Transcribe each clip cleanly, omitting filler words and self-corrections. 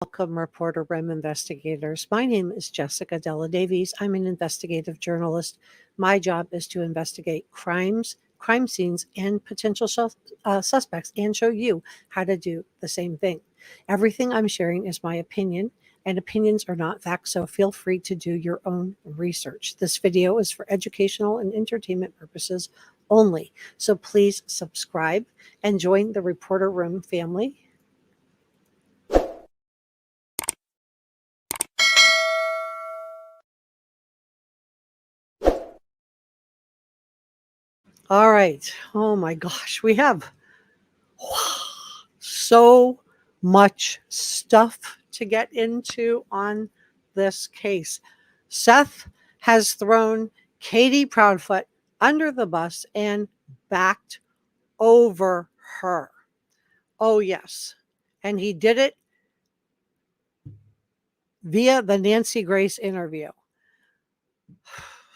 Welcome, Reporter Room investigators. My name is Jessica Della Davies. I'm an investigative journalist. My job is to investigate crimes, crime scenes, and potential suspects and show you how to do the same thing. Everything I'm sharing is my opinion, and opinions are not facts, so feel free to do your own research. This video is for educational and entertainment purposes only, so please subscribe and join the Reporter Room family. All right. Oh my gosh, we have so much stuff to get into on this case. Seth has thrown Katie Proudfoot under the bus and backed over her. Oh, yes. And he did it via the Nancy Grace interview.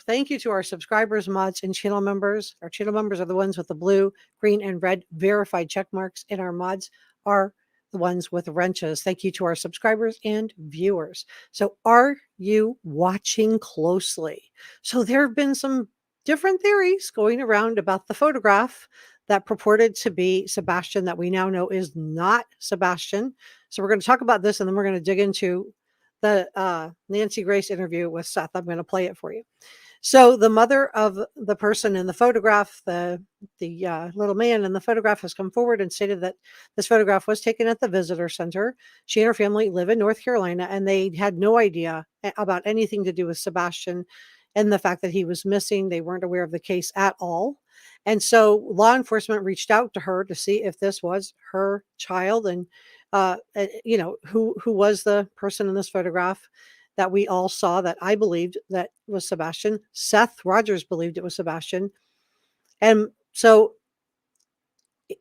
Thank you to our subscribers, mods, and channel members. Our channel members are the ones with the blue, green, and red verified check marks, and our mods are the ones with wrenches. Thank you to our subscribers and viewers. So are you watching closely? So there have been some different theories going around about the photograph that purported to be Sebastian that we now know is not Sebastian. So we're going to talk about this, and then we're going to dig into the Nancy Grace interview with Seth. I'm going to play it for you. So the mother of the person in the photograph, the little man in the photograph, has come forward and stated that this photograph was taken at the visitor center. She and her family live in North Carolina, and they had no idea about anything to do with Sebastian and the fact that he was missing. They weren't aware of the case at all. And so law enforcement reached out to her to see if this was her child and, who was the person in this photograph that we all saw, that I believed that was Sebastian. Seth Rogers believed it was Sebastian. And so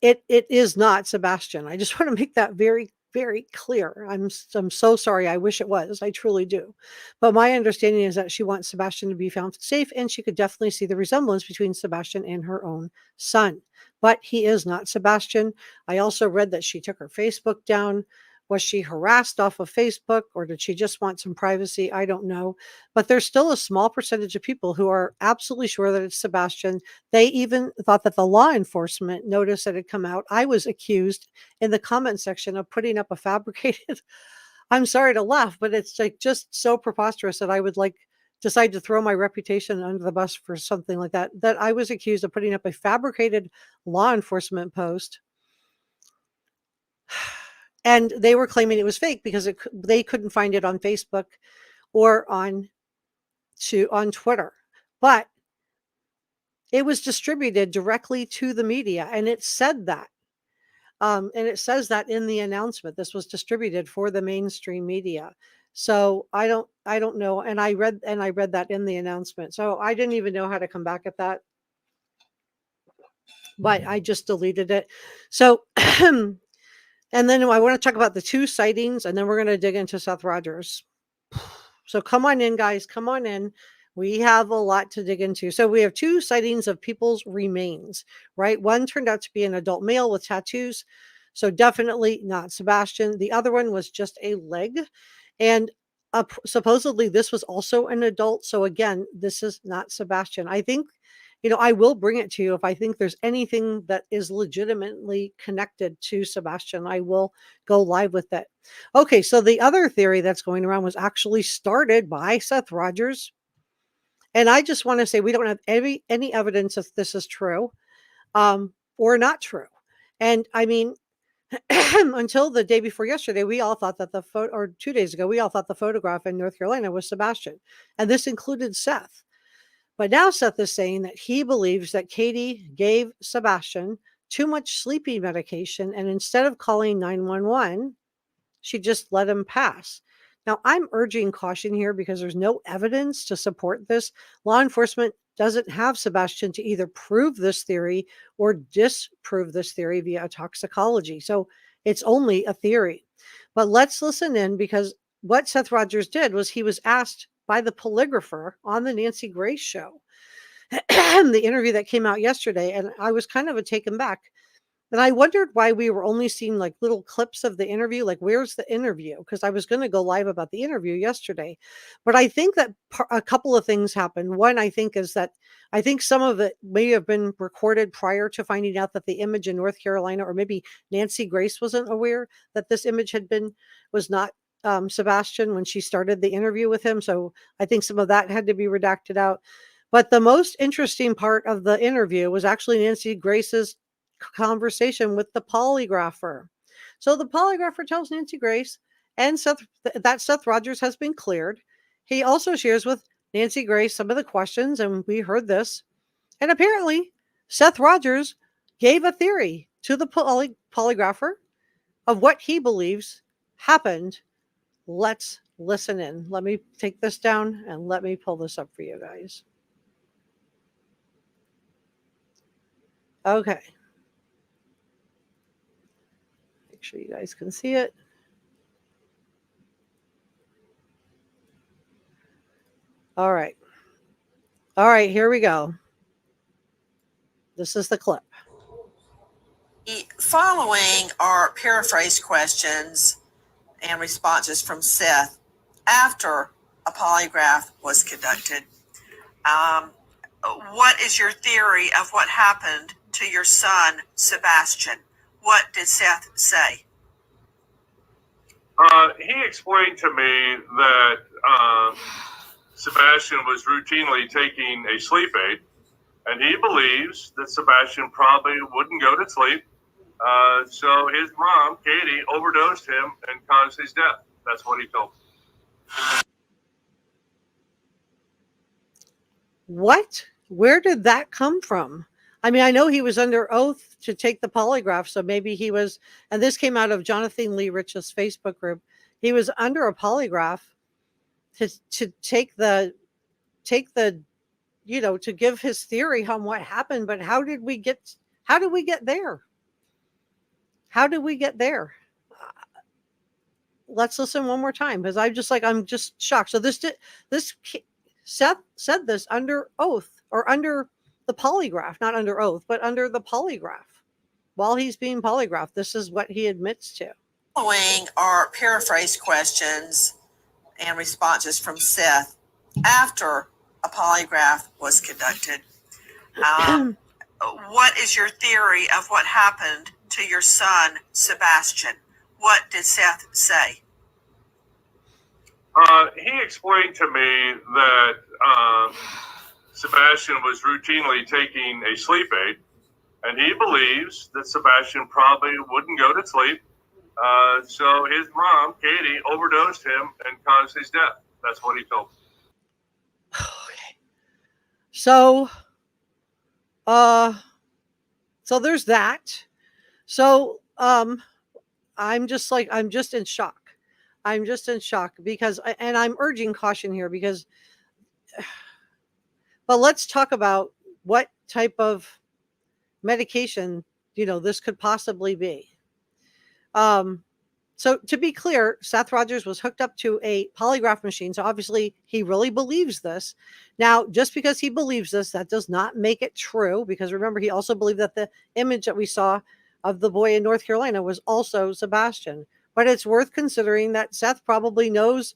it is not Sebastian. I just want to make that very, very clear. I'm so sorry. I wish it was. I truly do. But my understanding is that she wants Sebastian to be found safe, and she could definitely see the resemblance between Sebastian and her own son. But he is not Sebastian. I also read that she took her Facebook down. Was she harassed off of Facebook, or did she just want some privacy? I don't know. But there's still a small percentage of people who are absolutely sure that it's Sebastian. They even thought that the law enforcement notice that had come out. I was accused in the comment section of putting up a fabricated, I'm sorry to laugh, but it's like just so preposterous that I would decide to throw my reputation under the bus for something like that, that I was accused of putting up a fabricated law enforcement post. And they were claiming it was fake because they couldn't find it on Facebook or on Twitter. But it was distributed directly to the media, and it said that. And it says that in the announcement. This was distributed for the mainstream media. So I don't know. And I read that in the announcement. So I didn't even know how to come back at that. But I just deleted it. So and then I want to talk about the two sightings, and then we're going to dig into Seth Rogers. So come on in, guys. Come on in. We have a lot to dig into. So we have two sightings of people's remains, right? One turned out to be an adult male with tattoos. So definitely not Sebastian. The other one was just a leg. And supposedly this was also an adult. So again, this is not Sebastian. I think, I will bring it to you if I think there's anything that is legitimately connected to Sebastian. I will go live with it. Okay, so the other theory that's going around was actually started by Seth Rogers. And I just want to say we don't have any evidence if this is true or not true. And I mean, until the day before yesterday, we all thought that or 2 days ago, we all thought the photograph in North Carolina was Sebastian. And this included Seth. But now Seth is saying that he believes that Katie gave Sebastian too much sleeping medication, and instead of calling 911, she just let him pass. Now, I'm urging caution here because there's no evidence to support this. Law enforcement doesn't have Sebastian to either prove this theory or disprove this theory via toxicology. So it's only a theory. But let's listen in, because what Seth Rogers did was he was asked by the polygrapher on the Nancy Grace show, the interview that came out yesterday, and I was kind of taken back And I wondered why we were only seeing like little clips of the interview. Like, where's the interview? Because I was going to go live about the interview yesterday. But I think that a couple of things happened. One, I think, is that I think some of it may have been recorded prior to finding out that the image in North Carolina, or maybe Nancy Grace wasn't aware that this image was not Sebastian when she started the interview with him. So I think some of that had to be redacted out. But the most interesting part of the interview was actually Nancy Grace's conversation with the polygrapher. So the polygrapher tells Nancy Grace and that Seth Rogers has been cleared. He also shares with Nancy Grace some of the questions, and we heard this. And apparently, Seth Rogers gave a theory to the polygrapher of what he believes happened. Let's listen in. Let me take this down and let me pull this up for you guys. Okay. Make sure you guys can see it. All right. All right, here we go. This is the clip. The following are paraphrased questions and responses from Seth after a polygraph was conducted. What is your theory of what happened to your son, Sebastian? What did Seth say? He explained to me that Sebastian was routinely taking a sleep aid, and he believes that Sebastian probably wouldn't go to sleep. So his mom, Katie, overdosed him and caused his death. That's what he told me. What? Where did that come from? I mean, I know he was under oath to take the polygraph, so maybe he was, and this came out of Jonathan Lee Rich's Facebook group. He was under a polygraph to take the, to give his theory on what happened. But how did we get there? How did we get there? Let's listen one more time, because I'm just shocked. So Seth said this under oath, or under the polygraph, not under oath, but under the polygraph. While he's being polygraphed, this is what he admits to. Following are paraphrased questions and responses from Seth after a polygraph was conducted. What is your theory of what happened to your son, Sebastian? What did Seth say? He explained to me that Sebastian was routinely taking a sleep aid, and he believes that Sebastian probably wouldn't go to sleep. So his mom, Katie, overdosed him and caused his death. That's what he told me. Okay. So there's that. So I'm just in shock. I'm just in shock because, and I'm urging caution here because, but let's talk about what type of medication, this could possibly be. So to be clear, Seth Rogers was hooked up to a polygraph machine. So obviously he really believes this. Now, just because he believes this, that does not make it true, because remember, he also believed that the image that we saw of the boy in North Carolina was also Sebastian. But it's worth considering that Seth probably knows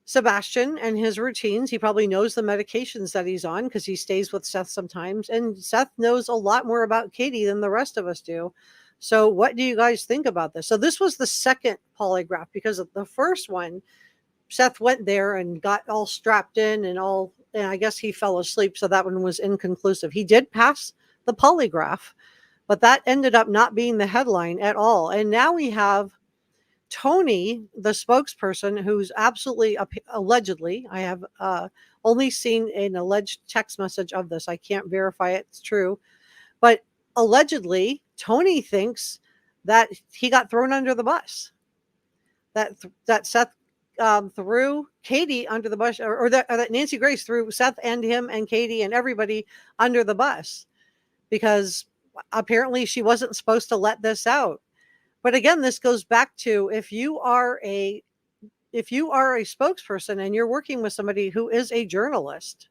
Sebastian and his routines. He probably knows the medications that he's on, because he stays with Seth sometimes. And Seth knows a lot more about Katie than the rest of us do. So what do you guys think about this? So this was the second polygraph, because of the first one, Seth went there and got all strapped in and I guess he fell asleep. So that one was inconclusive. He did pass the polygraph, but that ended up not being the headline at all. And now we have Tony, the spokesperson, who's absolutely, allegedly, I have only seen an alleged text message of this. I can't verify it's true, but allegedly Tony thinks that he got thrown under the bus, that Seth threw Katie under the bus, or that Nancy Grace threw Seth and him and Katie and everybody under the bus, because apparently she wasn't supposed to let this out. But again, this goes back to, if you are a spokesperson and you're working with somebody who is a journalist,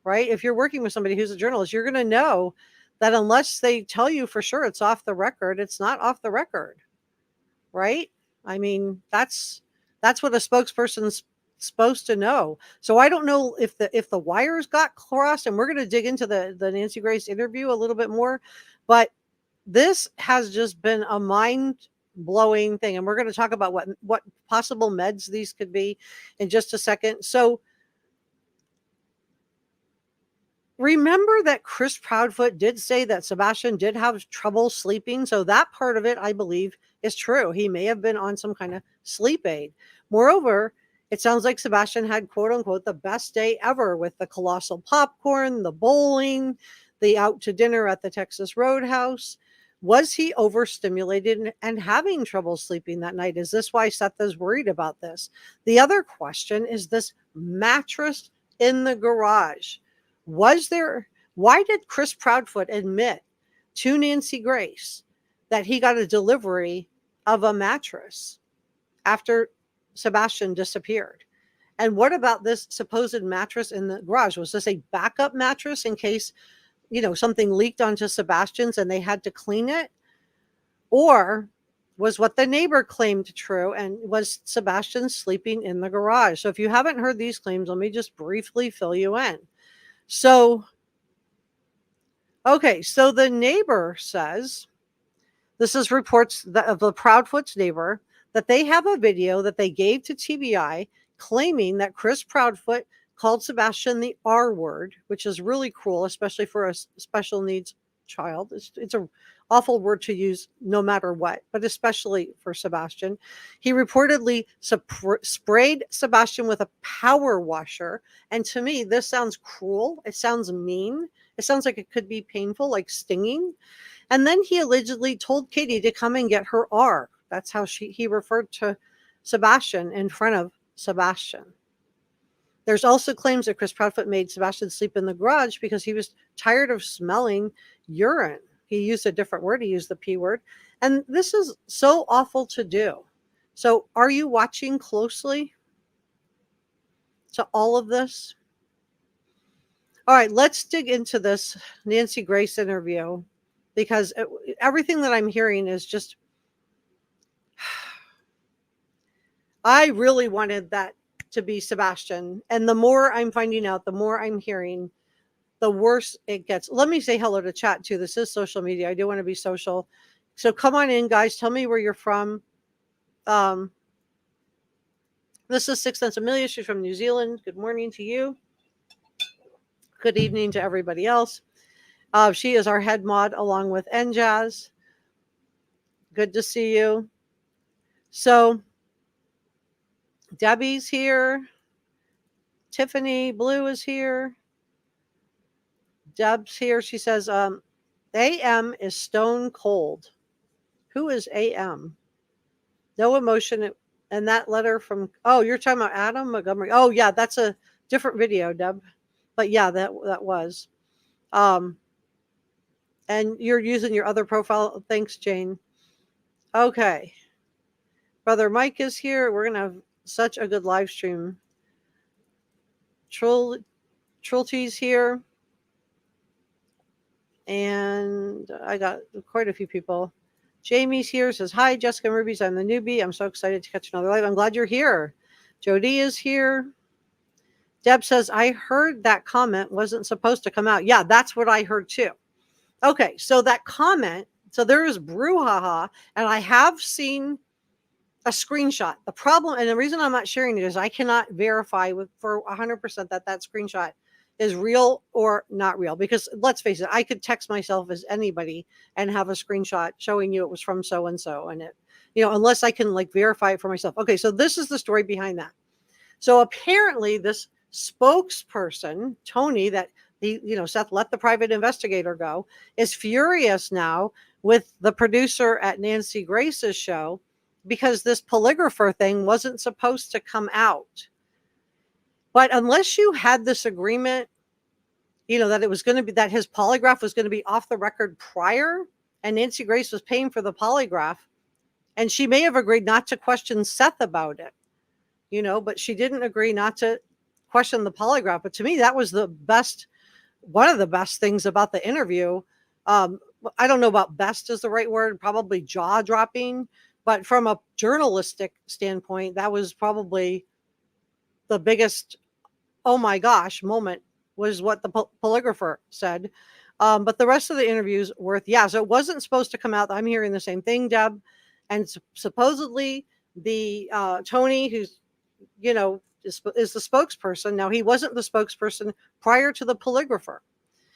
right? If you're working with somebody who's a journalist, you're going to know that unless they tell you for sure it's off the record, it's not off the record, right? I mean, that's what a spokesperson's supposed to know. So I don't know if the wires got crossed, and we're going to dig into the Nancy Grace interview a little bit more, but this has just been a mind blowing thing, and we're going to talk about what possible meds these could be in just a second. So remember that Chris Proudfoot did say that Sebastian did have trouble sleeping. So that part of it, I believe, is true. He may have been on some kind of sleep aid. Moreover, it sounds like Sebastian had, quote unquote, the best day ever with the colossal popcorn, the bowling, the out to dinner at the Texas Roadhouse. Was he overstimulated and having trouble sleeping that night? Is this why Seth is worried about this? The other question is this mattress in the garage. Why did Chris Proudfoot admit to Nancy Grace that he got a delivery of a mattress after Sebastian disappeared? And what about this supposed mattress in the garage? Was this a backup mattress in case, something leaked onto Sebastian's and they had to clean it? Or was what the neighbor claimed true, and was Sebastian sleeping in the garage? So if you haven't heard these claims, let me just briefly fill you in. So the neighbor says, this is reports of the Proudfoot's neighbor, that they have a video that they gave to TBI claiming that Chris Proudfoot called Sebastian the R word, which is really cruel, especially for a special needs child. It's an awful word to use no matter what, but especially for Sebastian. He reportedly sprayed Sebastian with a power washer. And to me, this sounds cruel. It sounds mean. It sounds like it could be painful, like stinging. And then he allegedly told Katie to come and get her R. That's how he referred to Sebastian in front of Sebastian. There's also claims that Chris Proudfoot made Sebastian sleep in the garage because he was tired of smelling urine. He used a different word. He used the P word. And this is so awful to do. So are you watching closely to all of this? All right, let's dig into this Nancy Grace interview, because everything that I'm hearing is just, I really wanted that to be Sebastian. And the more I'm finding out, the more I'm hearing, the worse it gets. Let me say hello to chat too. This is social media. I do want to be social. So come on in, guys. Tell me where you're from. This is Six Sense Amelia. She's from New Zealand. Good morning to you. Good evening to everybody else. She is our head mod along with NJazz. Good to see you. So Debbie's here. Tiffany Blue is here. Deb's here. She says, AM is stone cold. Who is AM? No emotion. And that letter from, you're talking about Adam Montgomery. Oh, yeah, that's a different video, Deb. But yeah, that was. And you're using your other profile. Thanks, Jane. Okay. Brother Mike is here. We're going to have such a good live stream. Trulty's here. And I got quite a few people. Jamie's here, says, hi, Jessica and Rubies. I'm the newbie. I'm so excited to catch another live. I'm glad you're here. Jody is here. Deb says, I heard that comment wasn't supposed to come out. Yeah, that's what I heard too. Okay, so that comment, so there is brouhaha, and I have seen a screenshot. The problem, and the reason I'm not sharing it is I cannot verify for 100% that screenshot is real or not real. Because let's face it, I could text myself as anybody and have a screenshot showing you it was from so-and-so. And it, unless I can verify it for myself. Okay, so this is the story behind that. So apparently this spokesperson, Tony, that Seth let the private investigator go, is furious now with the producer at Nancy Grace's show because this polygrapher thing wasn't supposed to come out. But unless you had this agreement, that it was going to be, that his polygraph was going to be off the record prior, and Nancy Grace was paying for the polygraph, and she may have agreed not to question Seth about it, but she didn't agree not to question the polygraph. But to me, that was one of the best things about the interview. I don't know about best is the right word, probably jaw dropping, but from a journalistic standpoint, that was probably the biggest, oh my gosh, moment was what the polygrapher said. But the rest of the interviews worth, yeah. So it wasn't supposed to come out. I'm hearing the same thing, Deb. And supposedly the Tony, who's, is the spokesperson. Now, he wasn't the spokesperson prior to the polygrapher.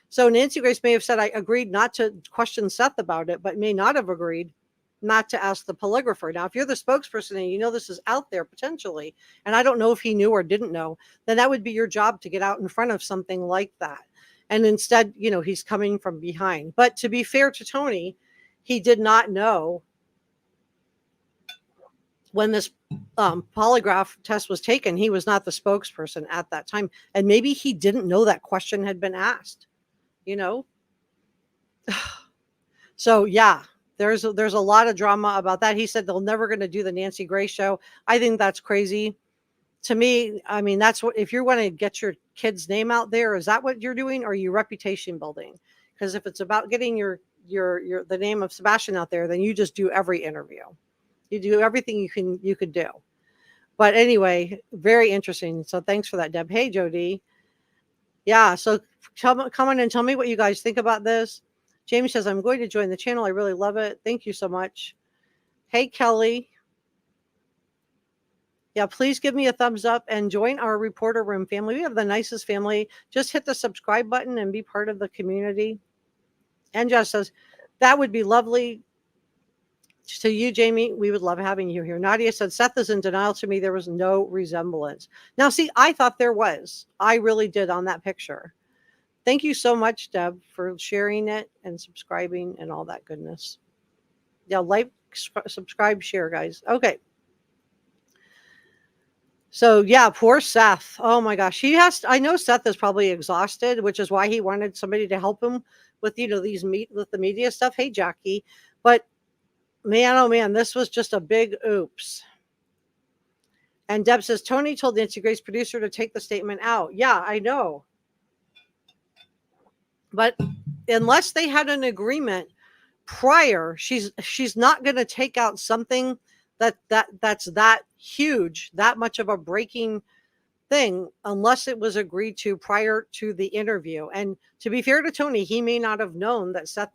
So Nancy Grace may have said, I agreed not to question Seth about it, but may not have agreed not to ask the polygrapher. Now, if you're the spokesperson and you know this is out there potentially, and I don't know if he knew or didn't know, then that would be your job to get out in front of something like that. And instead, he's coming from behind. But to be fair to Tony, he did not know when this polygraph test was taken. He was not the spokesperson at that time. And maybe he didn't know that question had been asked, So, yeah, there's a lot of drama about that. He said they're never going to do the Nancy Grace show. I think that's crazy. To me, I mean, that's what, if you want to get your kid's name out there, is that what you're doing? Or are you reputation building? Because if it's about getting the name of Sebastian out there, then you just do every interview. You do everything you could do. But anyway, very interesting. So thanks for that, Deb. Hey, Jody. Yeah, so come on and tell me what you guys think about this. Jamie says, I'm going to join the channel. I really love it. Thank you so much. Hey, Kelly. Yeah, please give me a thumbs up and join our reporter room family. We have the nicest family. Just hit the subscribe button and be part of the community. And Jess says, that would be lovely. To you, Jamie, we would love having you here. Nadia said, Seth is in denial. To me, there was no resemblance. Now, see, I thought there was. I really did on that picture. Thank you so much, Deb, for sharing it and subscribing and all that goodness. Yeah, like, subscribe, share, guys. Okay. So, yeah, poor Seth. Oh, my gosh. I know Seth is probably exhausted, which is why he wanted somebody to help him with, with the media stuff. Hey, Jackie. But man, oh man, this was just a big oops. And Deb says, Tony told Nancy Grace producer to take the statement out. Yeah, I know. But unless they had an agreement prior, she's not going to take out something that's that huge, that much of a breaking thing, unless it was agreed to prior to the interview. And to be fair to Tony, he may not have known that Seth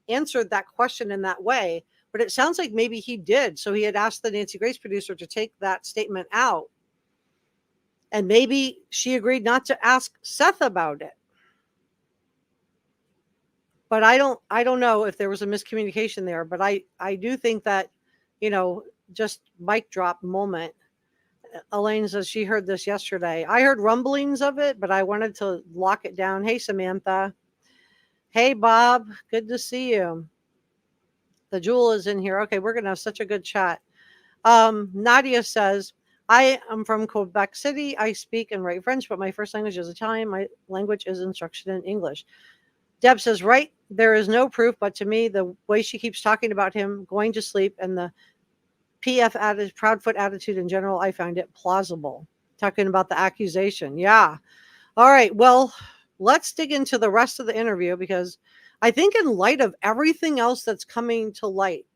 answered that question in that way. But it sounds like maybe he did. So he had asked the Nancy Grace producer to take that statement out. And maybe she agreed not to ask Seth about it. But I don't know if there was a miscommunication there. But I do think that, just mic drop moment. Elaine says she heard this yesterday. I heard rumblings of it, but I wanted to lock it down. Hey, Samantha. Hey, Bob. Good to see you. The Jewel is in here. Okay, we're going to have such a good chat. Nadia says, I am from Quebec City. I speak and write French, but my first language is Italian. My language is instruction in English. Deb says, right, there is no proof, but to me, the way she keeps talking about him going to sleep and the PF Proudfoot attitude in general, I find it plausible. Talking about the accusation. Yeah. All right. Well, let's dig into the rest of the interview, because I think in light of everything else that's coming to light,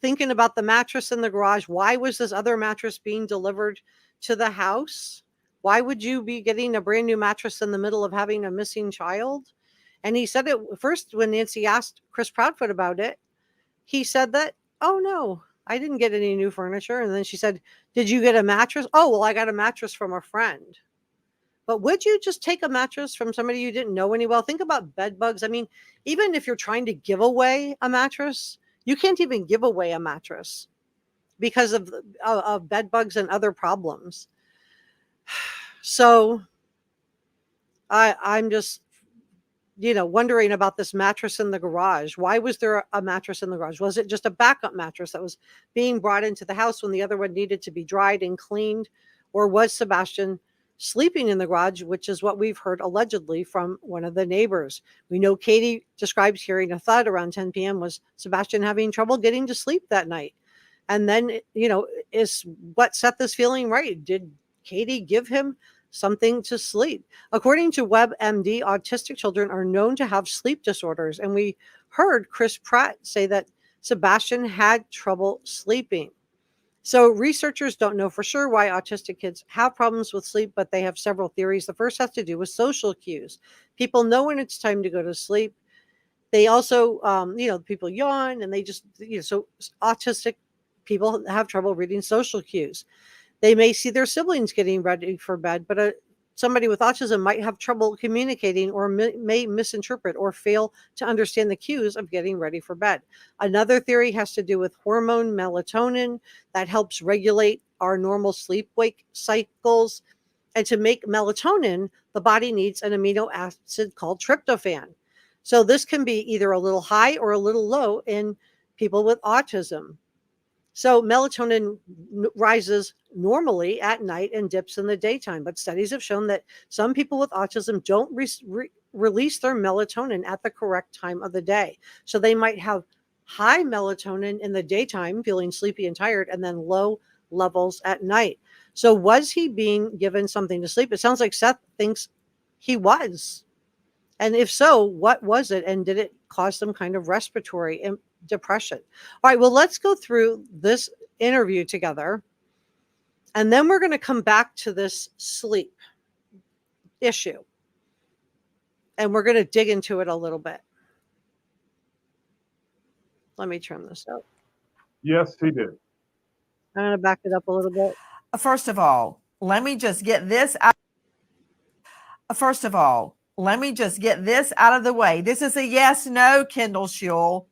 thinking about the mattress in the garage, why was this other mattress being delivered to the house? Why would you be getting a brand new mattress in the middle of having a missing child? And he said it first when Nancy asked Chris Proudfoot about it. He said that, oh, no, I didn't get any new furniture. And then she said, did you get a mattress? Oh, well, I got a mattress from a friend. But would you just take a mattress from somebody you didn't know any well? Think about bed bugs. I mean, even if you're trying to give away a mattress, you can't even give away a mattress because of bed bugs and other problems. So I'm just, wondering about this mattress in the garage. Why was there a mattress in the garage? Was it just a backup mattress that was being brought into the house when the other one needed to be dried and cleaned? Or was Sebastian sleeping in the garage, which is what we've heard allegedly from one of the neighbors? We know Katie describes hearing a thud around 10 p.m. Was Sebastian having trouble getting to sleep that night? And then, is what Seth is feeling right? Did Katie give him something to sleep. According to WebMD, autistic children are known to have sleep disorders. And we heard Chris Pratt say that Sebastian had trouble sleeping. So researchers don't know for sure why autistic kids have problems with sleep, but they have several theories. The first has to do with social cues. People know when it's time to go to sleep. They also, people yawn and they just, so autistic people have trouble reading social cues. They may see their siblings getting ready for bed, but somebody with autism might have trouble communicating or may misinterpret or fail to understand the cues of getting ready for bed. Another theory has to do with hormone melatonin that helps regulate our normal sleep-wake cycles. And to make melatonin, the body needs an amino acid called tryptophan. So this can be either a little high or a little low in people with autism. So melatonin rises normally at night and dips in the daytime, but studies have shown that some people with autism don't release their melatonin at the correct time of the day. So they might have high melatonin in the daytime, feeling sleepy and tired, and then low levels at night. So was he being given something to sleep? It sounds like Seth thinks he was. And if so, what was it? And did it cause some kind of respiratory depression? All right, well, let's go through this interview together. And then we're going to come back to this sleep issue. And we're going to dig into it a little bit. Let me turn this up. Yes, he did. I'm going to back it up a little bit. First of all, let me just get this out. First of all, let me just get this out of the way. This is a yes, no, Kendall Schule.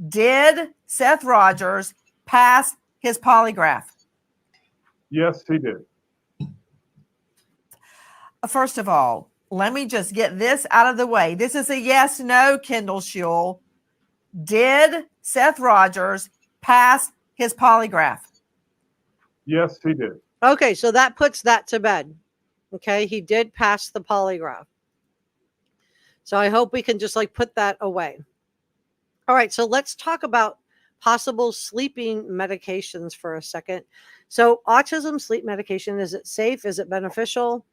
Did Seth Rogers pass his polygraph? Yes, he did. First of all, let me just get this out of the way. This is a yes, no, Kendall Schule. Did Seth Rogers pass his polygraph? Yes, he did. Okay, so that puts that to bed. Okay, he did pass the polygraph. So I hope we can just put that away. All right, so let's talk about possible sleeping medications for a second. So autism sleep medication, is it safe? Is it beneficial?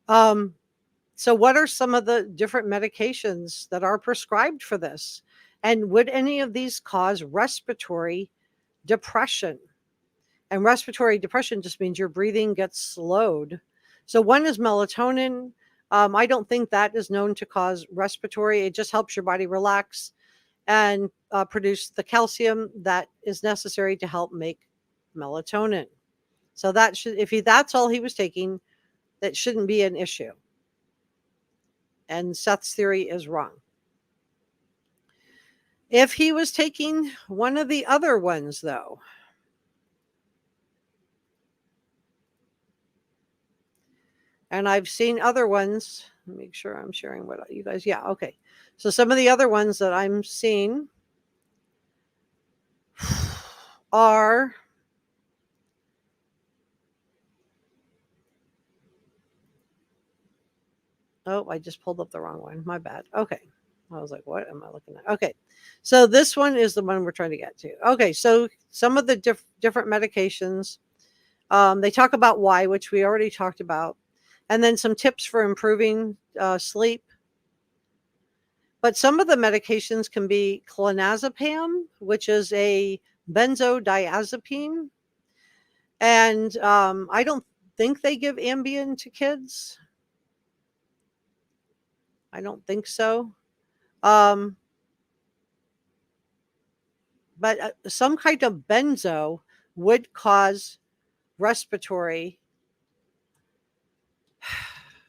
So what are some of the different medications that are prescribed for this? And would any of these cause respiratory depression? And respiratory depression just means your breathing gets slowed. So one is melatonin. I don't think that is known to cause respiratory. It just helps your body relax and produce the calcium that is necessary to help make melatonin. So that should, that's all he was taking, that shouldn't be an issue. And Seth's theory is wrong. If he was taking one of the other ones, though, and I've seen other ones, make sure I'm sharing what you guys, yeah, okay. So some of the other ones that I'm seeing are I just pulled up the wrong one. My bad. Okay. I was like, what am I looking at? Okay. So this one is the one we're trying to get to. Okay. So some of the different medications, they talk about why, which we already talked about, and then some tips for improving sleep. But some of the medications can be clonazepam, which is a benzodiazepine. And I don't think they give Ambien to kids. I don't think so. But some kind of benzo would cause respiratory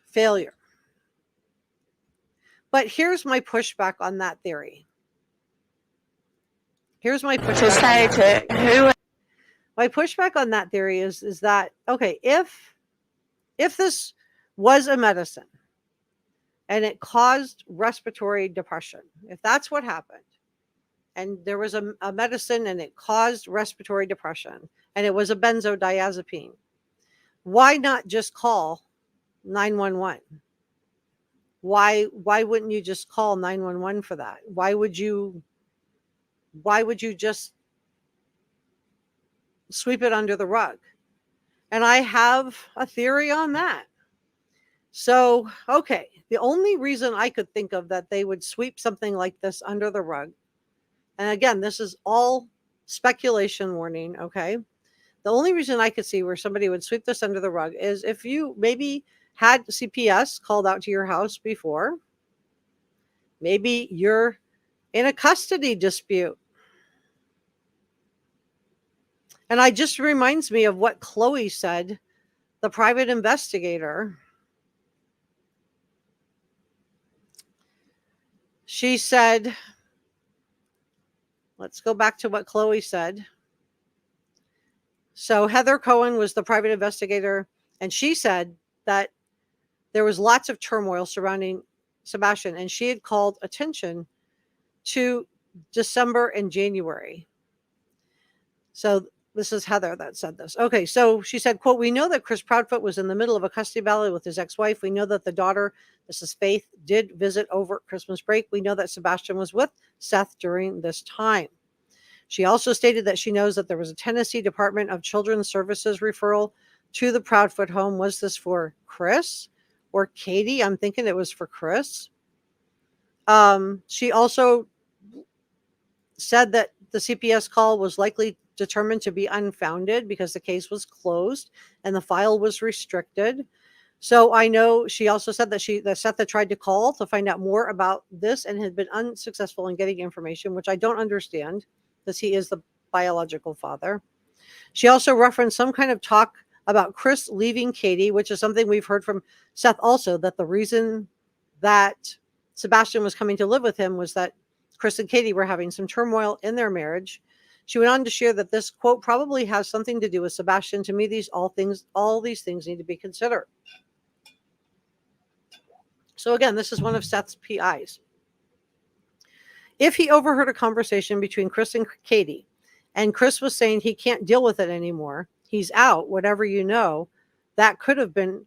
failure. But here's my pushback on that theory. Here's my pushback. My pushback on that theory is that, okay, if this was a medicine and it caused respiratory depression, if that's what happened, and there was a medicine and it caused respiratory depression, and it was a benzodiazepine, why not just call 911? Why wouldn't you just call 911 for that? Why would you just sweep it under the rug? And I have a theory on that. So, okay, the only reason I could think of that they would sweep something like this under the rug, and again, this is all speculation, warning, okay? The only reason I could see where somebody would sweep this under the rug is if you maybe had CPS called out to your house before. Maybe you're in a custody dispute. And it just reminds me of what Chloe said, the private investigator. She said, let's go back to what Chloe said. So Heather Cohen was the private investigator, and she said that there was lots of turmoil surrounding Sebastian, and she had called attention to December and January. So this is Heather that said this. Okay, so she said, quote, we know that Chris Proudfoot was in the middle of a custody battle with his ex-wife. We know that the daughter, Mrs. Faith, did visit over Christmas break. We know that Sebastian was with Seth during this time. She also stated that she knows that there was a Tennessee Department of Children's Services referral to the Proudfoot home. Was this for Chris or Katie? I'm thinking it was for Chris. She also said that the CPS call was likely determined to be unfounded because the case was closed and the file was restricted. So I know she also said that Seth had tried to call to find out more about this and had been unsuccessful in getting information, which I don't understand because he is the biological father. She also referenced some kind of talk about Chris leaving Katie, which is something we've heard from Seth also, that the reason that Sebastian was coming to live with him was that Chris and Katie were having some turmoil in their marriage. She went on to share that this quote probably has something to do with Sebastian. To me, all these things need to be considered. So again, this is one of Seth's PIs. If he overheard a conversation between Chris and Katie, and Chris was saying he can't deal with it anymore, he's out, whatever you know, that could have been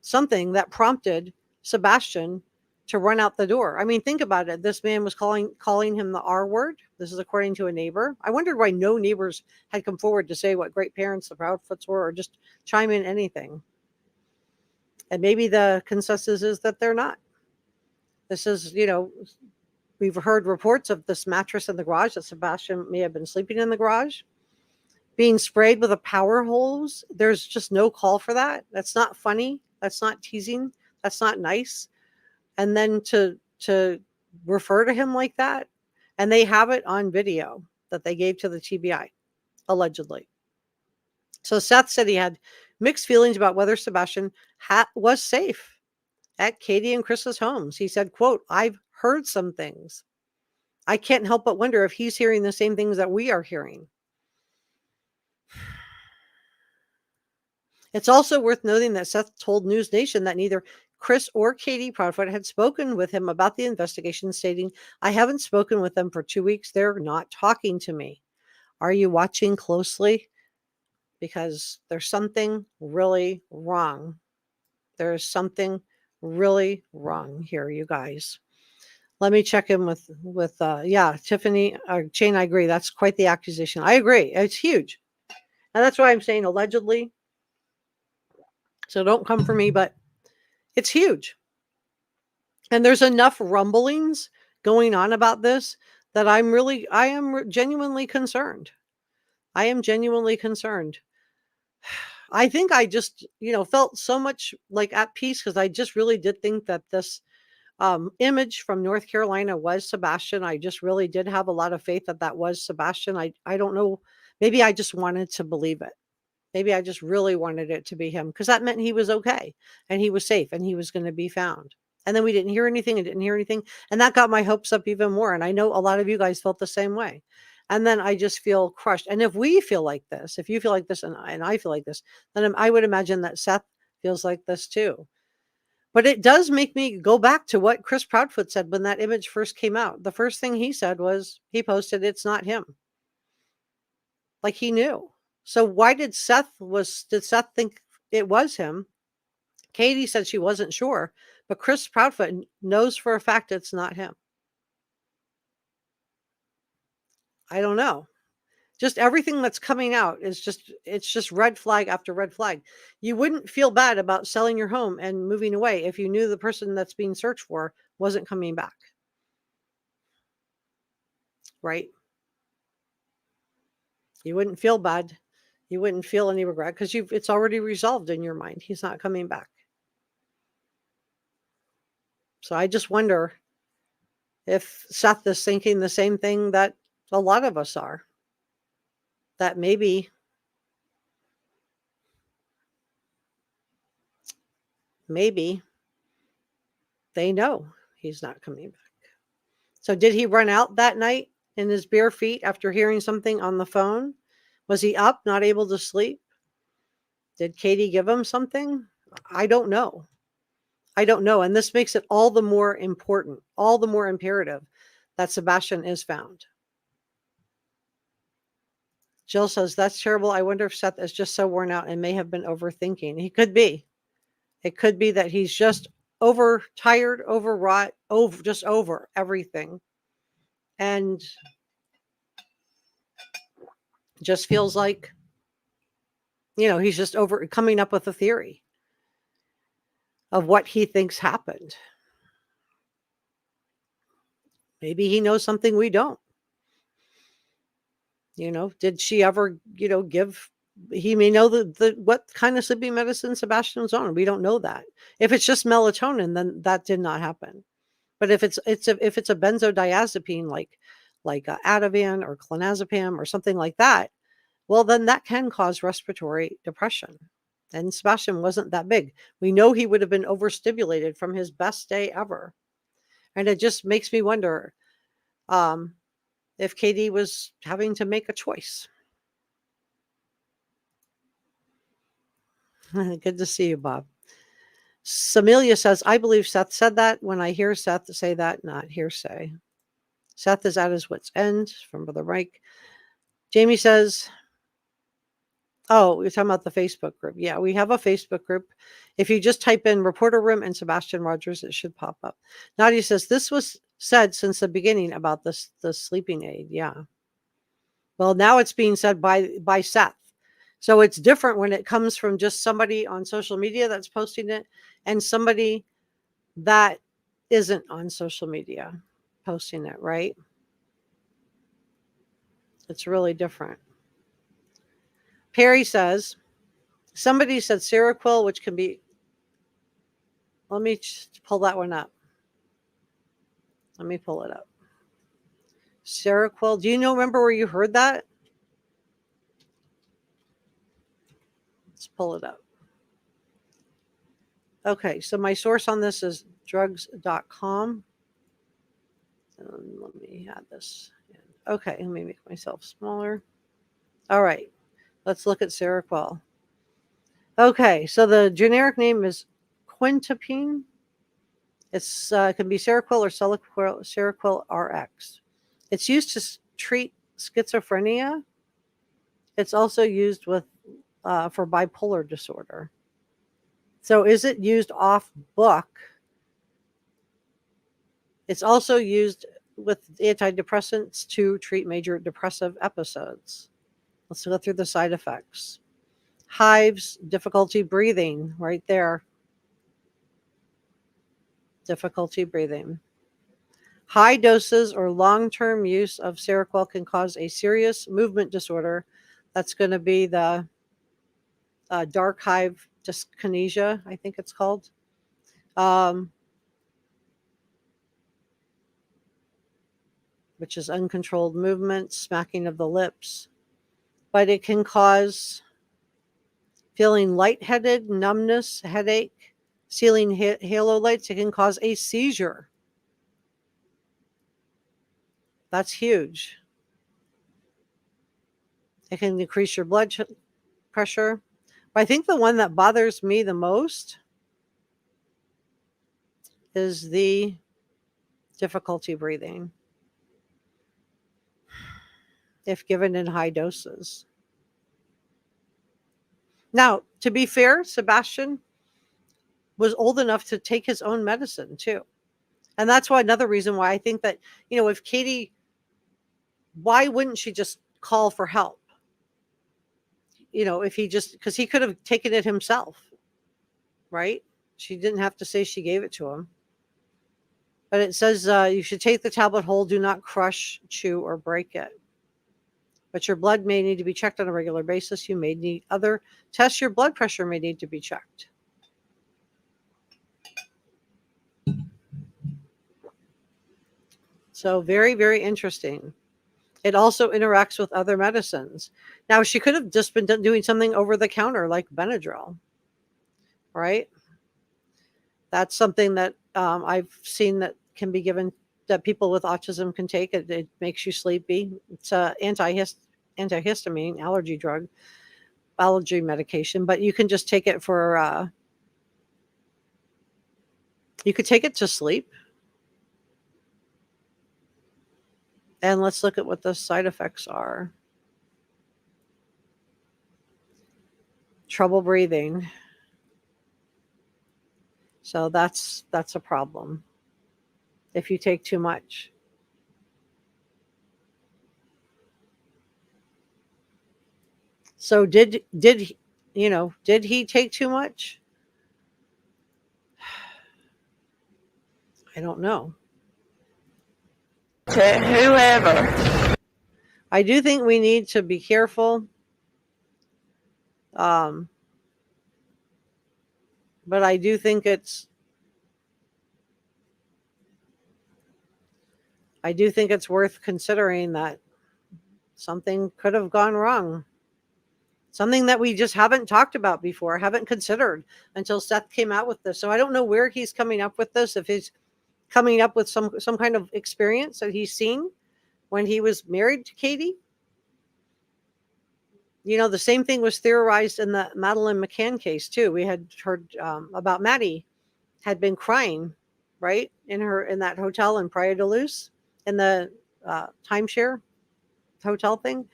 something that prompted Sebastian to run out the door. I mean, think about it. This man was calling him the R word. This is according to a neighbor. I wondered why no neighbors had come forward to say what great parents the Proudfoots were, or just chime in anything. And maybe the consensus is that they're not. This is, we've heard reports of this mattress in the garage, that Sebastian may have been sleeping in the garage, being sprayed with a power hose. There's just no call for that. That's not funny. That's not teasing. That's not nice. And then to refer to him like that, and they have it on video that they gave to the TBI, allegedly. So Seth said he had mixed feelings about whether Sebastian was safe at Katie and Chris's homes. He said, quote, I've heard some things. I can't help but wonder if he's hearing the same things that we are hearing. It's also worth noting that Seth told News Nation that neither Chris or Katie Proudfoot had spoken with him about the investigation, stating, I haven't spoken with them for 2 weeks. They're not talking to me. Are you watching closely? Because there's something really wrong. There's something really wrong here, you guys. Let me check in with Tiffany, Jane, I agree. That's quite the accusation. I agree. It's huge. And that's why I'm saying allegedly. So don't come for me, but it's huge. And there's enough rumblings going on about this that I am genuinely concerned. I am genuinely concerned. I think I just, felt so much like at peace because I just really did think that this image from North Carolina was Sebastian. I just really did have a lot of faith that was Sebastian. I don't know. Maybe I just wanted to believe it. Maybe I just really wanted it to be him because that meant he was okay and he was safe and he was going to be found. And then we didn't hear anything and didn't hear anything. And that got my hopes up even more. And I know a lot of you guys felt the same way. And then I just feel crushed. And if we feel like this, if you feel like this and I feel like this, then I would imagine that Seth feels like this too. But it does make me go back to what Chris Proudfoot said when that image first came out. The first thing he said was he posted, it's not him. Like he knew. So why did Seth think it was him? Katie said she wasn't sure, but Chris Proudfoot knows for a fact it's not him. I don't know. Just everything that's coming out is it's just red flag after red flag. You wouldn't feel bad about selling your home and moving away if you knew the person that's being searched for wasn't coming back. Right? You wouldn't feel bad. You wouldn't feel any regret because it's already resolved in your mind. He's not coming back. So I just wonder if Seth is thinking the same thing that a lot of us are. That maybe they know he's not coming back. So did he run out that night in his bare feet after hearing something on the phone? Was he up, not able to sleep? Did Katie give him something? I don't know. And this makes it all the more important, all the more imperative that Sebastian is found. Jill says, that's terrible. I wonder if Seth is just so worn out and may have been overthinking. He could be. It could be that he's just overtired, overwrought, over everything. And just feels like, he's just coming up with a theory of what he thinks happened. Maybe he knows something we don't. Did she ever, he may know what kind of sleeping medicine Sebastian's on. We don't know that. If it's just melatonin, then that did not happen. But if it's a benzodiazepine like Ativan or clonazepam or something like that, well, then that can cause respiratory depression. And Sebastian wasn't that big. We know he would have been overstimulated from his best day ever. And it just makes me wonder if Katie was having to make a choice. Good to see you, Bob. Samelia says, I believe Seth said that. When I hear Seth say that, not hearsay. Seth is at his wit's end, from Brother Mike. Jamie says, oh, we're talking about the Facebook group. Yeah, we have a Facebook group. If you just type in Reporter Room and Sebastian Rogers, it should pop up. Nadia says, this was said since the beginning about the sleeping aid. Yeah. Well, now it's being said by Seth. So it's different when it comes from just somebody on social media that's posting it and somebody that isn't on social media posting it, right? It's really different. Perry says, somebody said Seroquel, which can be, let me pull that one up. Let me pull it up. Seroquel, do you remember where you heard that? Let's pull it up. Okay, so my source on this is drugs.com. Let me add this in. Okay, let me make myself smaller. All right, let's look at Seroquel. Okay, so the generic name is quintiapine. It's can be Seroquel or Seroquel RX. It's used to treat schizophrenia. It's also used for bipolar disorder. So is it used off book? It's also used with antidepressants to treat major depressive episodes. Let's go through the side effects. Hives, difficulty breathing, right there. Difficulty breathing. High doses or long-term use of Seroquel can cause a serious movement disorder. That's going to be the dark hive dyskinesia, I think it's called. Which is uncontrolled movement, smacking of the lips. But it can cause feeling lightheaded, numbness, headache, seeing halo lights. It can cause a seizure. That's huge. It can increase your blood pressure. But I think the one that bothers me the most is the difficulty breathing, if given in high doses. Now, to be fair, Sebastian was old enough to take his own medicine too. And that's why another reason why I think that, if Katie, why wouldn't she just call for help. If he just, because he could have taken it himself, right? She didn't have to say she gave it to him. But it says you should take the tablet whole, do not crush, chew, or break it. But your blood may need to be checked on a regular basis. You may need other tests. Your blood pressure may need to be checked. So very, very interesting. It also interacts with other medicines. Now, she could have just been doing something over the counter like Benadryl, right? That's something that I've seen that can be given, that people with autism can take. It makes you sleepy. It's an antihistamine allergy medication, but you can just take it for, you could take it to sleep. And let's look at what the side effects are. Trouble breathing. So that's a problem if you take too much. So did he take too much? I don't know. To whoever. I do think we need to be careful. But I do think it's worth considering that something could have gone wrong. Something that we just haven't talked about before, haven't considered until Seth came out with this. So I don't know where he's coming up with this, if he's coming up with some kind of experience that he's seen when he was married to Katie. The same thing was theorized in the Madeleine McCann case too. We had heard about Maddie had been crying, right, in that hotel in Praia de Luz, in the timeshare hotel thing,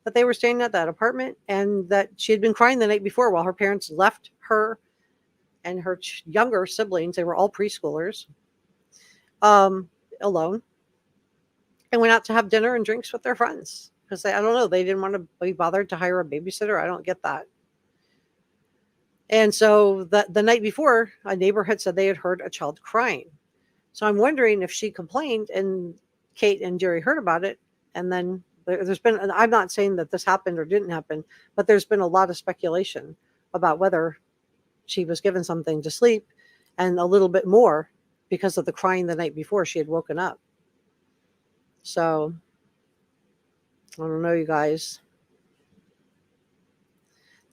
that they were staying at that apartment, and that she had been crying the night before while her parents left her and her younger siblings, they were all preschoolers, alone, and went out to have dinner and drinks with their friends because I don't know, they didn't want to be bothered to hire a babysitter. I don't get that. And so the night before, a neighbor had said they had heard a child crying. So I'm wondering if she complained and Kate and Jerry heard about it, and then there's been, and I'm not saying that this happened or didn't happen, but there's been a lot of speculation about whether she was given something to sleep, and a little bit more because of the crying the night before she had woken up. So I don't know, you guys.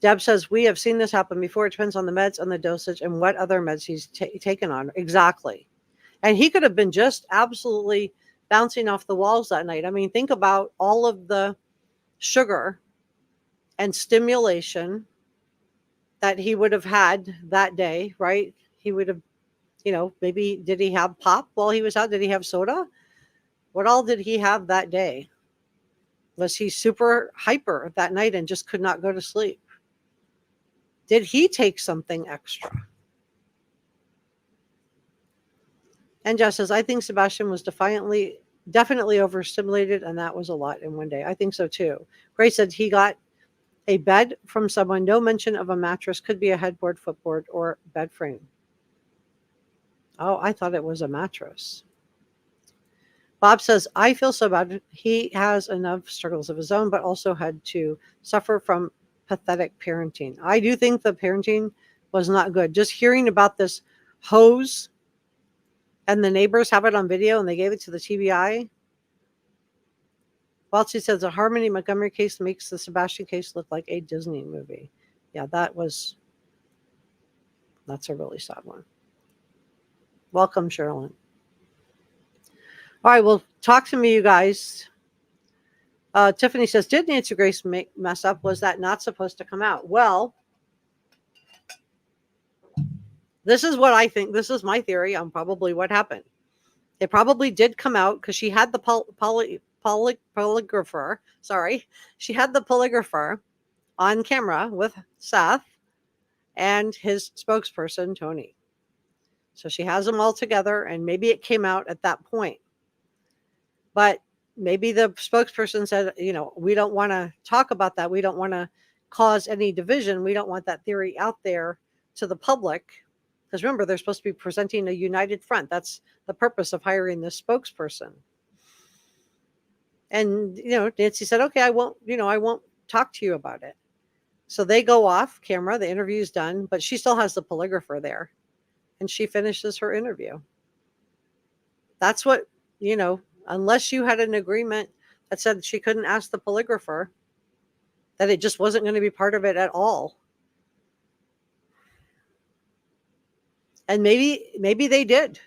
Deb says, we have seen this happen before. It depends on the meds and the dosage and what other meds he's taken on. Exactly. And he could have been just absolutely bouncing off the walls that night. I mean, think about all of the sugar and stimulation that he would have had that day, right? He would have, maybe, did he have pop while he was out? Did he have soda? What all did he have that day? Was he super hyper that night and just could not go to sleep? Did he take something extra? And Jess says, I think Sebastian was definitely overstimulated, and that was a lot in one day. I think so too. Grace said he got a bed from someone. No mention of a mattress. Could be a headboard, footboard, or bed frame. Oh, I thought it was a mattress. Bob says, I feel so bad. He has enough struggles of his own, but also had to suffer from pathetic parenting. I do think the parenting was not good. Just hearing about this hose, and the neighbors have it on video, and they gave it to the TBI. Waltzy says the Harmony Montgomery case makes the Sebastian case look like a Disney movie. Yeah, that's a really sad one. Welcome, Sherilyn. All right, well, talk to me, you guys. Tiffany says, did Nancy Grace mess up? Was that not supposed to come out? Well, this is what I think. This is my theory on probably what happened. It probably did come out because she had the polygrapher. Sorry. She had the polygrapher on camera with Seth and his spokesperson, Tony. So she has them all together, and maybe it came out at that point. But maybe the spokesperson said, we don't want to talk about that. We don't want to cause any division. We don't want that theory out there to the public. Because remember, they're supposed to be presenting a united front. That's the purpose of hiring this spokesperson. And, Nancy said, okay, I won't talk to you about it. So they go off camera, the interview's done, but she still has the polygrapher there. And she finishes her interview. That's what, unless you had an agreement that said she couldn't ask the polygrapher, that it just wasn't going to be part of it at all. And maybe they did.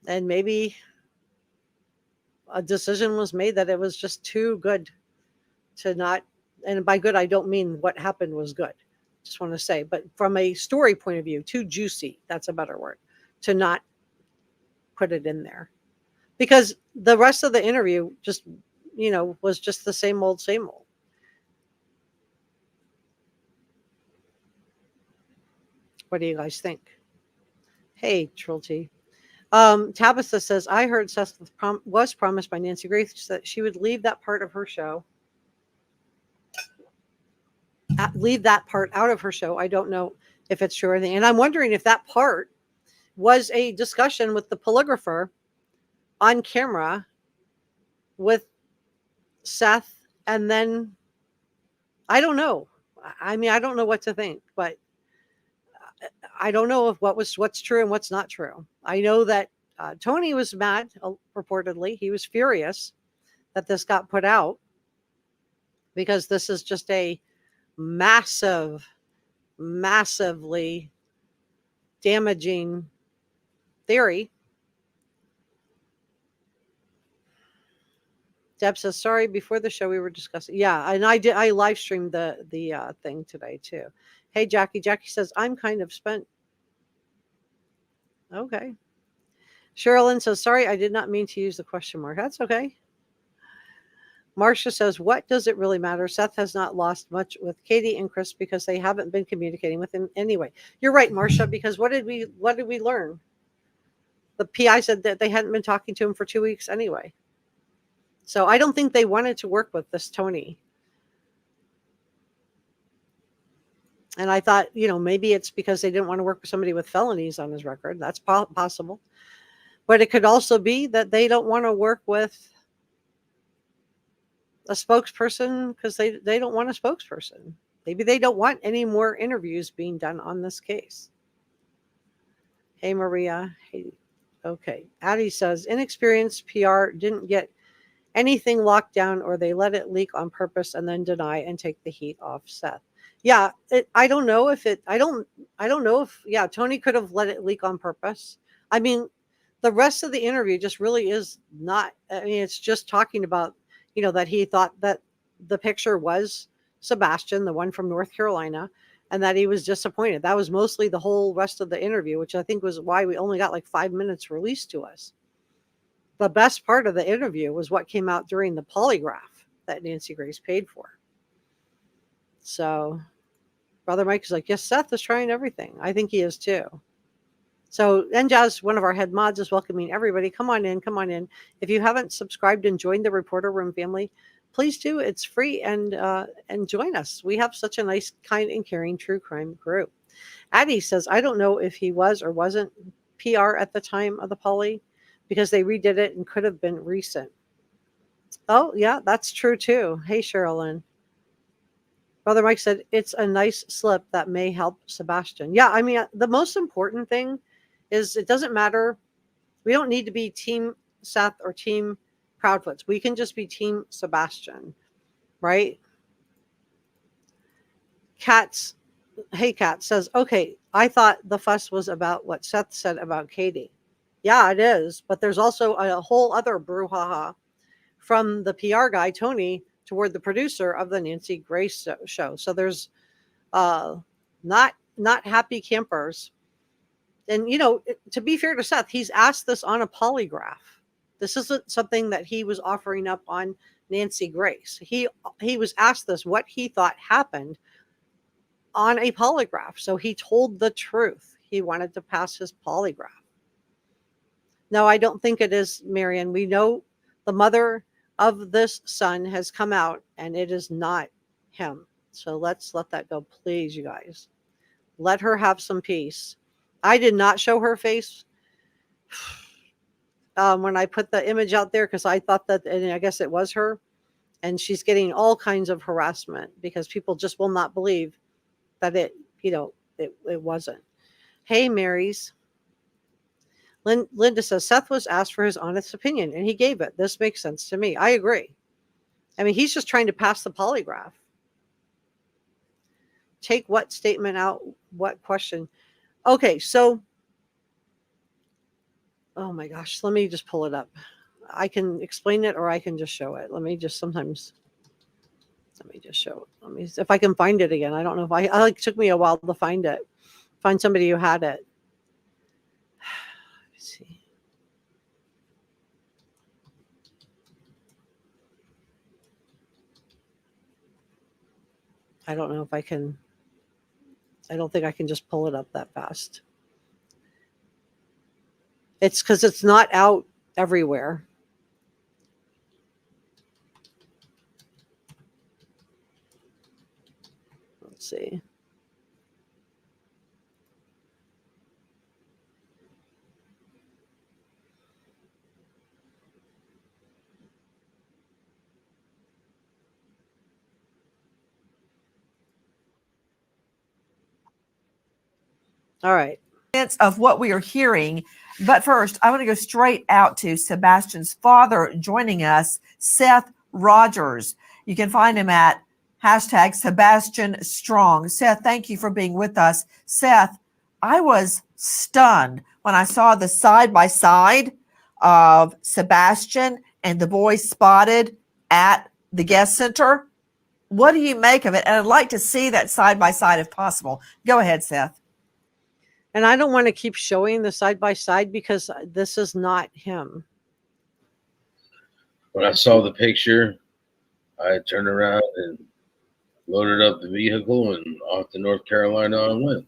And maybe a decision was made that it was just too good to not, and by good, I don't mean what happened was good. Just want to say, but from a story point of view, too juicy, that's a better word, to not put it in there. Because the rest of the interview just, was just the same old, same old. What do you guys think? Hey, Trilty. Tabitha says, I heard Seth was promised by Nancy Grace that she would leave that part of her show. Leave that part out of her show. I don't know if it's true or anything. And I'm wondering if that part was a discussion with the polygrapher on camera with Seth. And then I don't know. I mean, I don't know what to think, but I don't know if what's true and what's not true. I know that Tony was mad, reportedly. He was furious that this got put out because this is just a massively damaging theory. Deb says, sorry, before the show we were discussing. Yeah, and I live streamed the thing today too. Hey, Jackie. Jackie says, I'm kind of spent. Okay. Sherilyn says, sorry, I did not mean to use the question mark. That's okay. Marcia says, what does it really matter? Seth has not lost much with Katie and Chris because they haven't been communicating with him anyway. You're right, Marcia, because what did we learn? The PI said that they hadn't been talking to him for 2 weeks anyway. So I don't think they wanted to work with this Tony. And I thought, maybe it's because they didn't want to work with somebody with felonies on his record. That's possible. But it could also be that they don't want to work with a spokesperson because they don't want a spokesperson. Maybe they don't want any more interviews being done on this case. Hey, Maria. Hey. Okay. Addie says, inexperienced PR didn't get anything locked down or they let it leak on purpose and then deny and take the heat off Seth. Yeah, I don't know if Tony could have let it leak on purpose. I mean, the rest of the interview just really is not, it's just talking about, that he thought that the picture was Sebastian, the one from North Carolina, and that he was disappointed. That was mostly the whole rest of the interview, which I think was why we only got like 5 minutes released to us. The best part of the interview was what came out during the polygraph that Nancy Grace paid for. So Brother Mike is like, yes, Seth is trying everything. I think he is too. So Njaz, one of our head mods, is welcoming everybody. Come on in. If you haven't subscribed and joined the Reporter Room family, please do. It's free and join us. We have such a nice, kind, and caring true crime group. Addie says, I don't know if he was or wasn't PR at the time of the poly because they redid it and could have been recent. Oh, yeah, that's true too. Hey, Sherilyn. Brother Mike said, it's a nice slip that may help Sebastian. Yeah, I mean, the most important thing is it doesn't matter. We don't need to be Team Seth or Team Proudfoots. We can just be Team Sebastian, right? Hey, Kat says, okay, I thought the fuss was about what Seth said about Katie. Yeah, it is. But there's also a whole other brouhaha from the PR guy, Tony, toward the producer of the Nancy Grace show. So there's not happy campers. And, to be fair to Seth, he's asked this on a polygraph. This isn't something that he was offering up on Nancy Grace. He was asked this, what he thought happened on a polygraph. So he told the truth. He wanted to pass his polygraph. No, I don't think it is, Marion. We know the mother of this son has come out, and it is not him. So let's let that go, please, you guys. Let her have some peace. I did not show her face when I put the image out there because I thought that, and I guess it was her. And she's getting all kinds of harassment because people just will not believe that it wasn't. Hey, Marys. Linda says, Seth was asked for his honest opinion, and he gave it. This makes sense to me. I agree. I mean, he's just trying to pass the polygraph. Take what statement out? What question? Okay, so, oh my gosh, let me just pull it up. I can explain it or I can just show it. Let me just show it. Let me, if I can find it again. I don't know if it took me a while to find it. Find somebody who had it. Let's see. I don't know if I can. I don't think I can just pull it up that fast. It's because it's not out everywhere. Let's see. All right. Of what we are hearing. But first, I want to go straight out to Sebastian's father joining us, Seth Rogers. You can find him at hashtag Sebastian Strong. Seth, thank you for being with us. Seth, I was stunned when I saw the side-by-side of Sebastian and the boy spotted at the guest center. What do you make of it? And I'd like to see that side-by-side if possible. Go ahead, Seth. And I don't want to keep showing the side by side because this is not him. When I saw the picture, I turned around and loaded up the vehicle and off to North Carolina I went.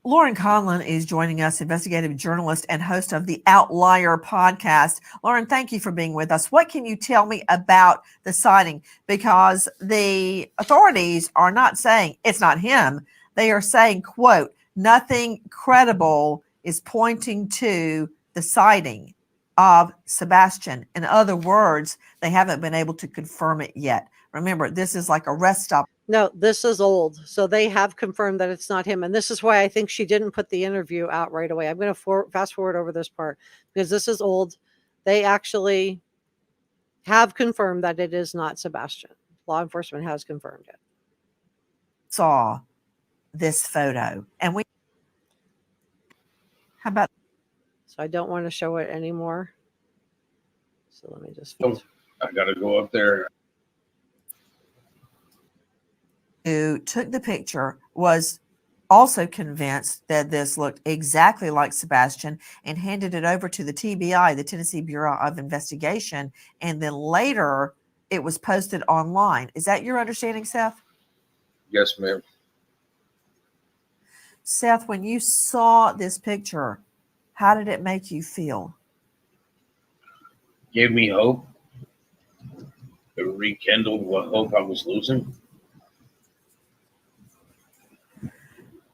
Lauren Conlon is joining us, investigative journalist and host of the Outlier podcast. Lauren, thank you for being with us. What can you tell me about the sighting? Because the authorities are not saying it's not him. They are saying, quote, nothing credible is pointing to the sighting of Sebastian. In other words, they haven't been able to confirm it yet. Remember, this is like a rest stop. No, this is old. So they have confirmed that it's not him. And this is why I think she didn't put the interview out right away. I'm going to fast forward over this part because this is old. They actually have confirmed that it is not Sebastian. Law enforcement has confirmed it. Saw this photo. And how about? So I don't want to show it anymore. So let me just. I got to go up there. Who took the picture was also convinced that this looked exactly like Sebastian and handed it over to the TBI, the Tennessee Bureau of Investigation, and then later it was posted online. Is that your understanding, Seth? Yes, ma'am. Seth, when you saw this picture, how did it make you feel? Gave me hope. It rekindled what hope I was losing.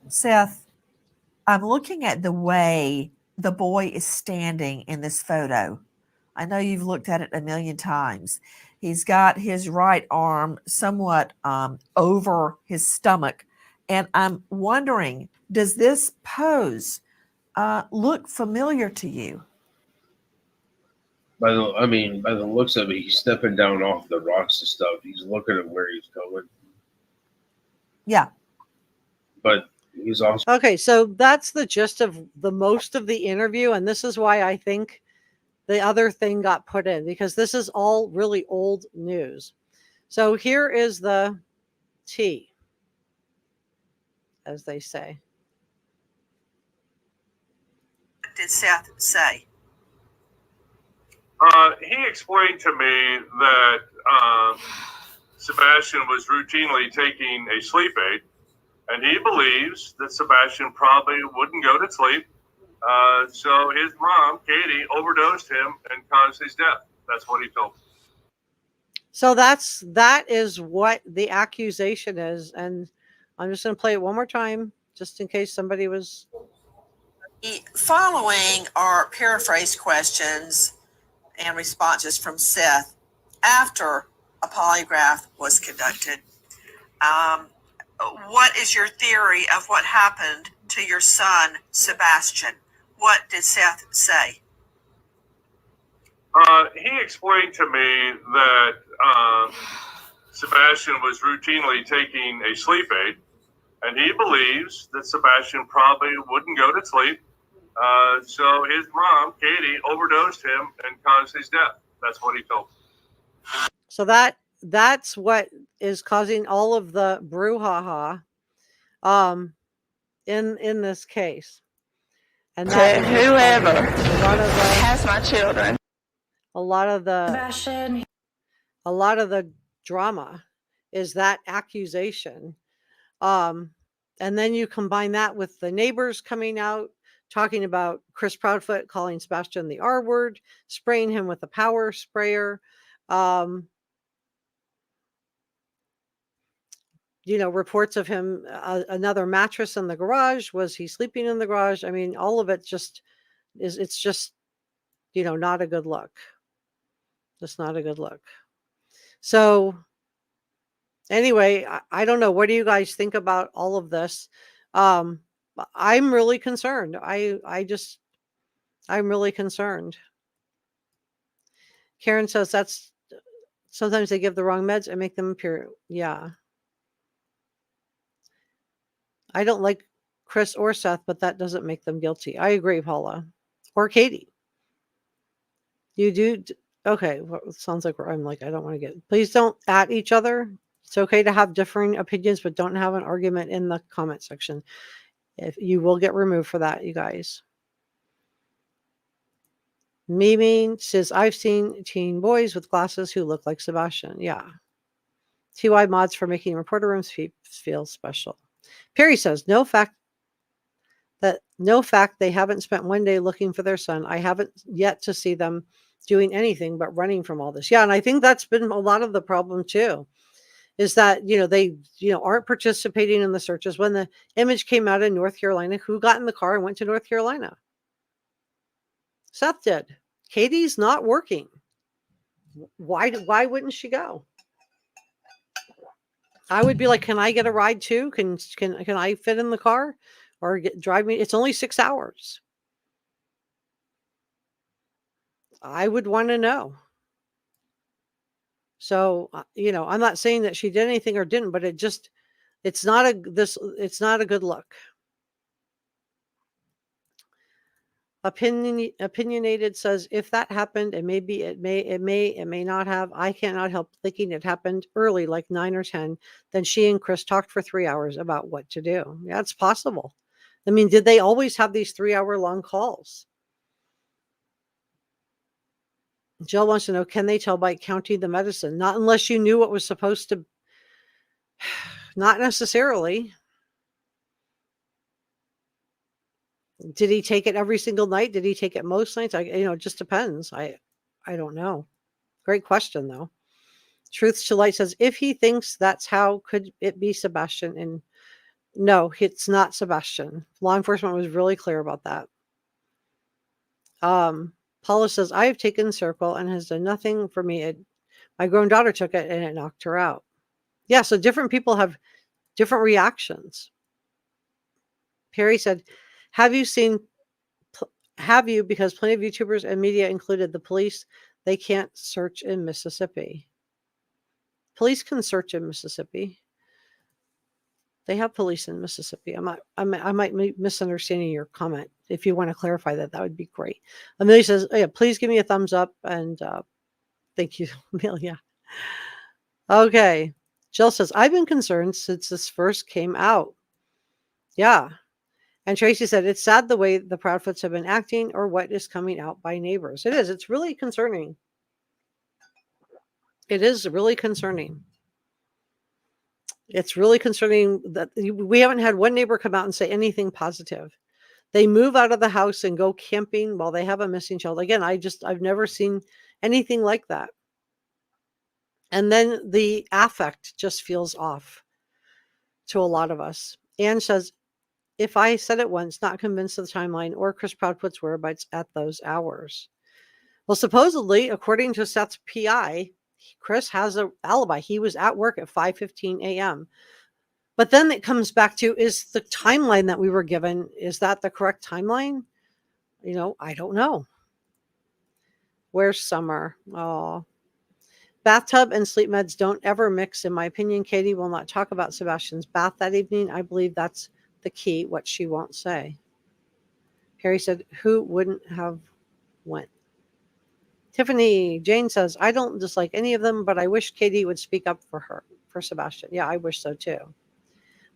Seth, I'm looking at the way the boy is standing in this photo. I know you've looked at it a million times. He's got his right arm somewhat over his stomach. And I'm wondering, does this pose look familiar to you? By the looks of it, he's stepping down off the rocks and stuff. He's looking at where he's going. Yeah. But he's also Okay, so that's the gist of the most of the interview. And this is why I think the other thing got put in, because this is all really old news. So here is the tea, as they say. What did Seth say? He explained to me that Sebastian was routinely taking a sleep aid, and he believes that Sebastian probably wouldn't go to sleep. So his mom, Katie, overdosed him and caused his death. That's what he told me. So that is what the accusation is, and I'm just going to play it one more time, just in case somebody was. Following are paraphrase questions and responses from Seth after a polygraph was conducted. What is your theory of what happened to your son, Sebastian? What did Seth say? He explained to me that Sebastian was routinely taking a sleep aid, and he believes that Sebastian probably wouldn't go to sleep. So his mom, Katie, overdosed him and caused his death. That's what he told me. So that's what is causing all of the brouhaha in this case. And To that is whoever has my children. a lot of the Sebastian. a lot of the drama is that accusation. And then you combine that with the neighbors coming out talking about Chris Proudfoot calling Sebastian the R word, spraying him with a power sprayer. Reports of him, another mattress in the garage. Was he sleeping in the garage? I mean, all of it it's just, not a good look. Just not a good look. So anyway, I don't know. What do you guys think about all of this? I'm really concerned. I'm really concerned. Karen says that's sometimes they give the wrong meds and make them appear. Yeah. I don't like Chris or Seth, but that doesn't make them guilty. I agree, Paula. Or Katie. You do? Okay. Well, it sounds like I'm like, I don't want to get. Please don't at each other. It's okay to have differing opinions, but don't have an argument in the comment section. If you will get removed for that, you guys. Mimi says, I've seen teen boys with glasses who look like Sebastian. Yeah. TY mods for making reporter rooms feel special. Perry says, no fact they haven't spent one day looking for their son. I haven't yet to see them doing anything but running from all this. Yeah, and I think that's been a lot of the problem too, is that, they, aren't participating in the searches. When the image came out in North Carolina, who got in the car and went to North Carolina? Seth did. Katie's not working. Why wouldn't she go? I would be like, can I get a ride too? Can I fit in the car or drive me? It's only 6 hours. I would want to know. So, I'm not saying that she did anything or didn't, but it's not a good look. Opinionated says, if that happened, and maybe it may not have, I cannot help thinking it happened early, like 9 or 10. Then she and Chris talked for 3 hours about what to do. Yeah, it's possible. I mean, did they always have these 3-hour long calls? Jill wants to know, can they tell by counting the medicine? Not unless you knew what was supposed to. Not necessarily. Did he take it every single night? Did he take it most nights? It just depends. I don't know. Great question, though. Truth to Light says, if he thinks that's how, could it be Sebastian? And no, it's not Sebastian. Law enforcement was really clear about that. Paula says, I have taken Circle and has done nothing for me. My grown daughter took it and it knocked her out. Yeah, so different people have different reactions. Perry said, have you, because plenty of YouTubers and media included the police, they can't search in Mississippi. Police can search in Mississippi. They have police in Mississippi. I might be misunderstanding your comment. If you want to clarify that would be great. Amelia says, oh, yeah, please give me a thumbs up. And thank you, Amelia. Okay. Jill says, I've been concerned since this first came out. Yeah. And Tracy said, it's sad the way the Proudfoots have been acting or what is coming out by neighbors. It is. It's really concerning. It is really concerning. It's really concerning that we haven't had one neighbor come out and say anything positive. They move out of the house and go camping while they have a missing child. Again, I've never seen anything like that. And then the affect just feels off to a lot of us. Anne says, if I said it once, not convinced of the timeline or Chris Proudfoot's whereabouts at those hours. Well, supposedly, according to Seth's PI, Chris has an alibi. He was at work at 5:15 a.m. But then it comes back to, is the timeline that we were given, is that the correct timeline? I don't know. Where's Summer? Oh, bathtub and sleep meds don't ever mix, in my opinion. Katie will not talk about Sebastian's bath that evening. I believe that's the key, what she won't say. Harry said, who wouldn't have went? Tiffany Jane says, I don't dislike any of them, but I wish Katie would speak up for Sebastian. Yeah, I wish so too.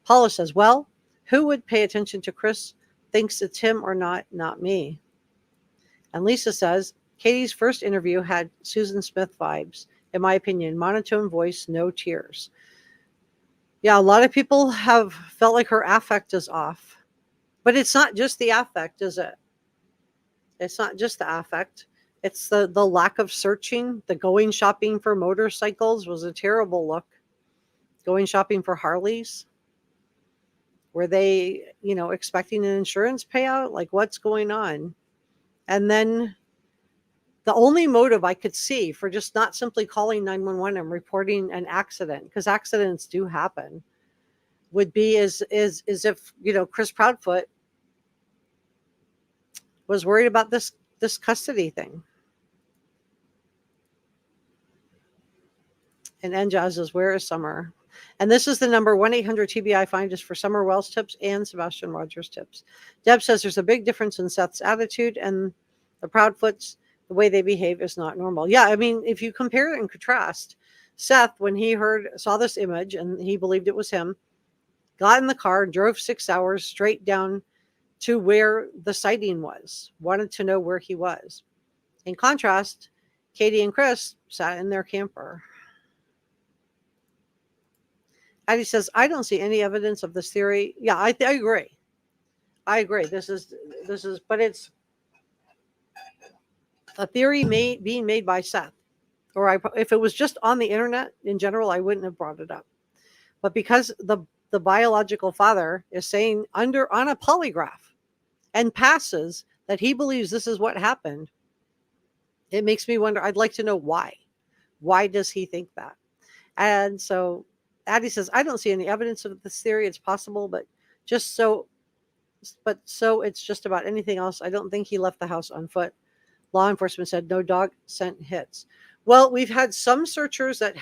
Paula says, well, who would pay attention to Chris? Thinks it's him or not me. And Lisa says, Katie's first interview had Susan Smith vibes. In my opinion, monotone voice, no tears. Yeah, a lot of people have felt like her affect is off. But it's not just the affect, is it? It's not just the affect. It's the lack of searching. The going shopping for motorcycles was a terrible look. Going shopping for Harleys. Were they, expecting an insurance payout? Like, what's going on? And then the only motive I could see for just not simply calling 911 and reporting an accident, because accidents do happen, would be is if, Chris Proudfoot was worried about this custody thing. And Njaz says, where is Summer? And this is the number 1-800-TBI find is for Summer Wells tips and Sebastian Rogers tips. Deb says there's a big difference in Seth's attitude and the Proudfoots. The way they behave is not normal. Yeah, I mean, if you compare and contrast, Seth, when he saw this image and he believed it was him, got in the car, drove 6 hours straight down to where the sighting was, wanted to know where he was. In contrast, Katie and Chris sat in their camper. Addie says, I don't see any evidence of this theory. Yeah, I agree. I agree. This is, but it's a theory being made by Seth. Or if it was just on the internet in general, I wouldn't have brought it up. But because the biological father is saying on a polygraph and passes that he believes this is what happened, it makes me wonder. I'd like to know why. Why does he think that? And so Addie says, I don't see any evidence of this theory. It's possible, but so it's just about anything else. I don't think he left the house on foot. Law enforcement said no dog scent hits. Well, we've had some searchers that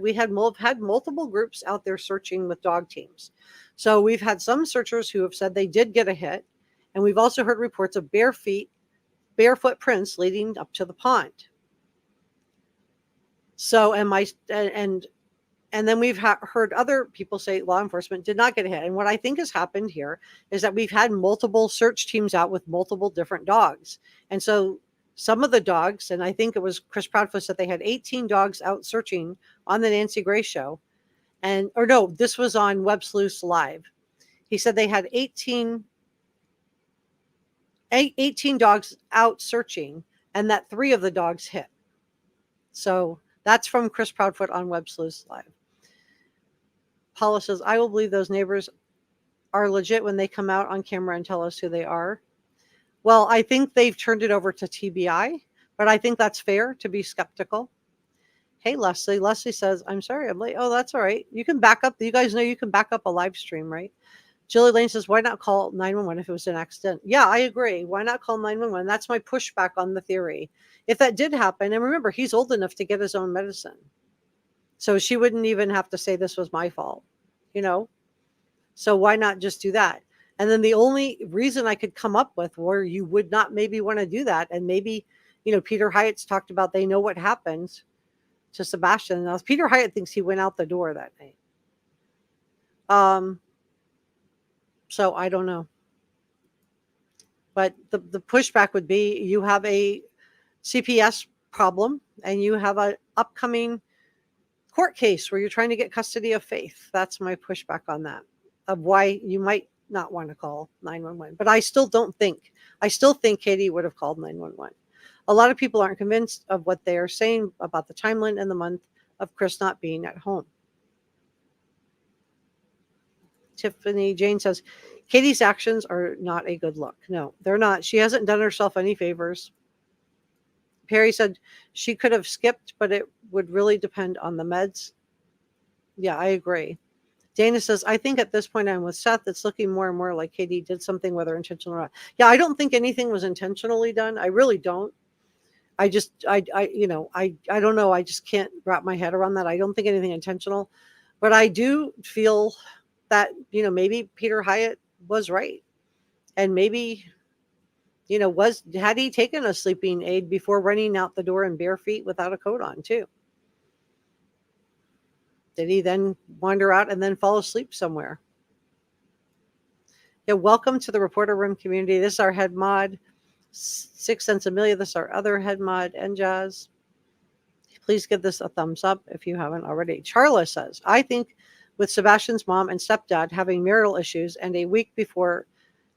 we had multiple groups out there searching with dog teams. So we've had some searchers who have said they did get a hit. And we've also heard reports of barefoot prints leading up to the pond. So, and then we've heard other people say law enforcement did not get a hit. And what I think has happened here is that we've had multiple search teams out with multiple different dogs. And so some of the dogs, and I think it was Chris Proudfoot said they had 18 dogs out searching on the Nancy Grace show. This was on Web Sleuths Live. He said they had 18 dogs out searching and that 3 of the dogs hit. So that's from Chris Proudfoot on Web Sleuths Live. Paula says, I will believe those neighbors are legit when they come out on camera and tell us who they are. Well, I think they've turned it over to TBI, but I think that's fair to be skeptical. Hey, Leslie. Leslie says, I'm sorry, I'm late. Oh, that's all right. You can back up. You guys know you can back up a live stream, right? Jilly Lane says, why not call 911 if it was an accident? Yeah, I agree. Why not call 911? That's my pushback on the theory. If that did happen, and remember, he's old enough to get his own medicine. So she wouldn't even have to say this was my fault, So why not just do that? And then the only reason I could come up with where you would not maybe want to do that, and maybe, Peter Hyatt's talked about they know what happened to Sebastian. Now, Peter Hyatt thinks he went out the door that night. So I don't know. But the pushback would be you have a CPS problem and you have an upcoming court case where you're trying to get custody of Faith. That's my pushback on that, of why you might not want to call 911. But I still think Katie would have called 911. A lot of people aren't convinced of what they are saying about the timeline and the month of Chris not being at home. Tiffany Jane says, Katie's actions are not a good look. No, they're not. She hasn't done herself any favors. Perry said she could have skipped, but it would really depend on the meds. Yeah, I agree. Dana says, I think at this point I'm with Seth. It's looking more and more like Katie did something, whether intentional or not. Yeah, I don't think anything was intentionally done. I really don't. I don't know. I just can't wrap my head around that. I don't think anything intentional, but I do feel that, maybe Peter Hyatt was right. And maybe, had he taken a sleeping aid before running out the door in bare feet without a coat on too? Did he then wander out and then fall asleep somewhere? Yeah, welcome to the Reporter Room community. This is our head mod, 6 cents Amelia. This is our other head mod, Njaz. Please give this a thumbs up if you haven't already. Charla says, I think with Sebastian's mom and stepdad having marital issues, and a week before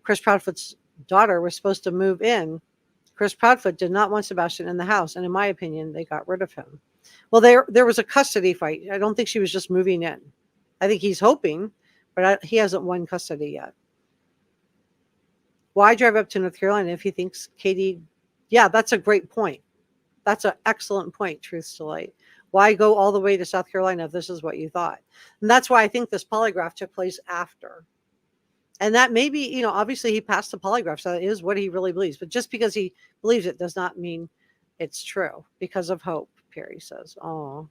Chris Proudfoot's daughter was supposed to move in, Chris Proudfoot did not want Sebastian in the house, and in my opinion, they got rid of him. Well, there was a custody fight. I don't think she was just moving in. I think he's hoping, but he hasn't won custody yet. Why drive up to North Carolina if he thinks Katie? Yeah, that's a great point. That's an excellent point, Truth to Light. Why go all the way to South Carolina if this is what you thought? And that's why I think this polygraph took place after. And that maybe, obviously he passed the polygraph, so that is what he really believes. But just because he believes it does not mean it's true. Because of hope, Perry says. Oh.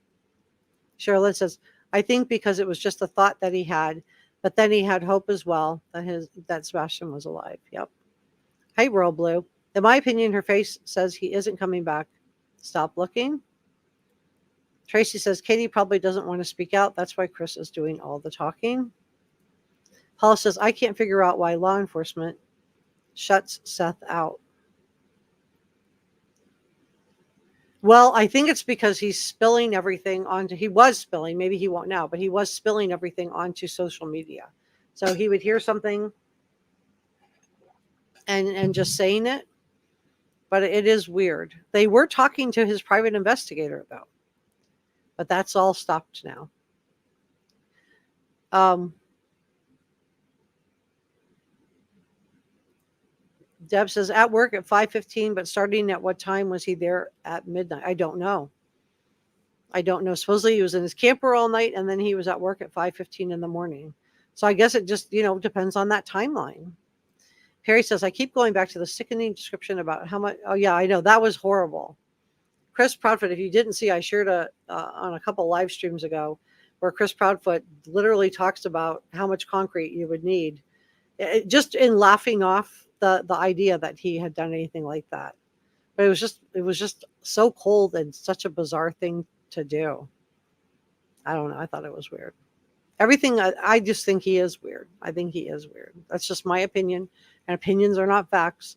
Sherilyn says, I think because it was just a thought that he had, but then he had hope as well that Sebastian was alive. Yep. Hey, Royal Blue. In my opinion, her face says he isn't coming back. Stop looking. Tracy says, Katie probably doesn't want to speak out. That's why Chris is doing all the talking. Paul says, I can't figure out why law enforcement shuts Seth out. Well, I think it's because he's spilling everything he was spilling, maybe he won't now, but he was spilling everything onto social media. So he would hear something and just saying it. But it is weird. They were talking to his private investigator, though. But that's all stopped now. Deb says, at work at 5:15, but starting at what time was he there at midnight? I don't know. Supposedly he was in his camper all night, and then he was at work at 5:15 in the morning. So I guess it just, depends on that timeline. Perry says, I keep going back to the sickening description about how much. Oh, yeah, I know. That was horrible. Chris Proudfoot, if you didn't see, I shared on a couple live streams ago where Chris Proudfoot literally talks about how much concrete you would need, just in laughing off the idea that he had done anything like that. But it was just so cold and such a bizarre thing to do. I don't know. I thought it was weird. Everything, I just think he is weird. I think he is weird. That's just my opinion, and opinions are not facts.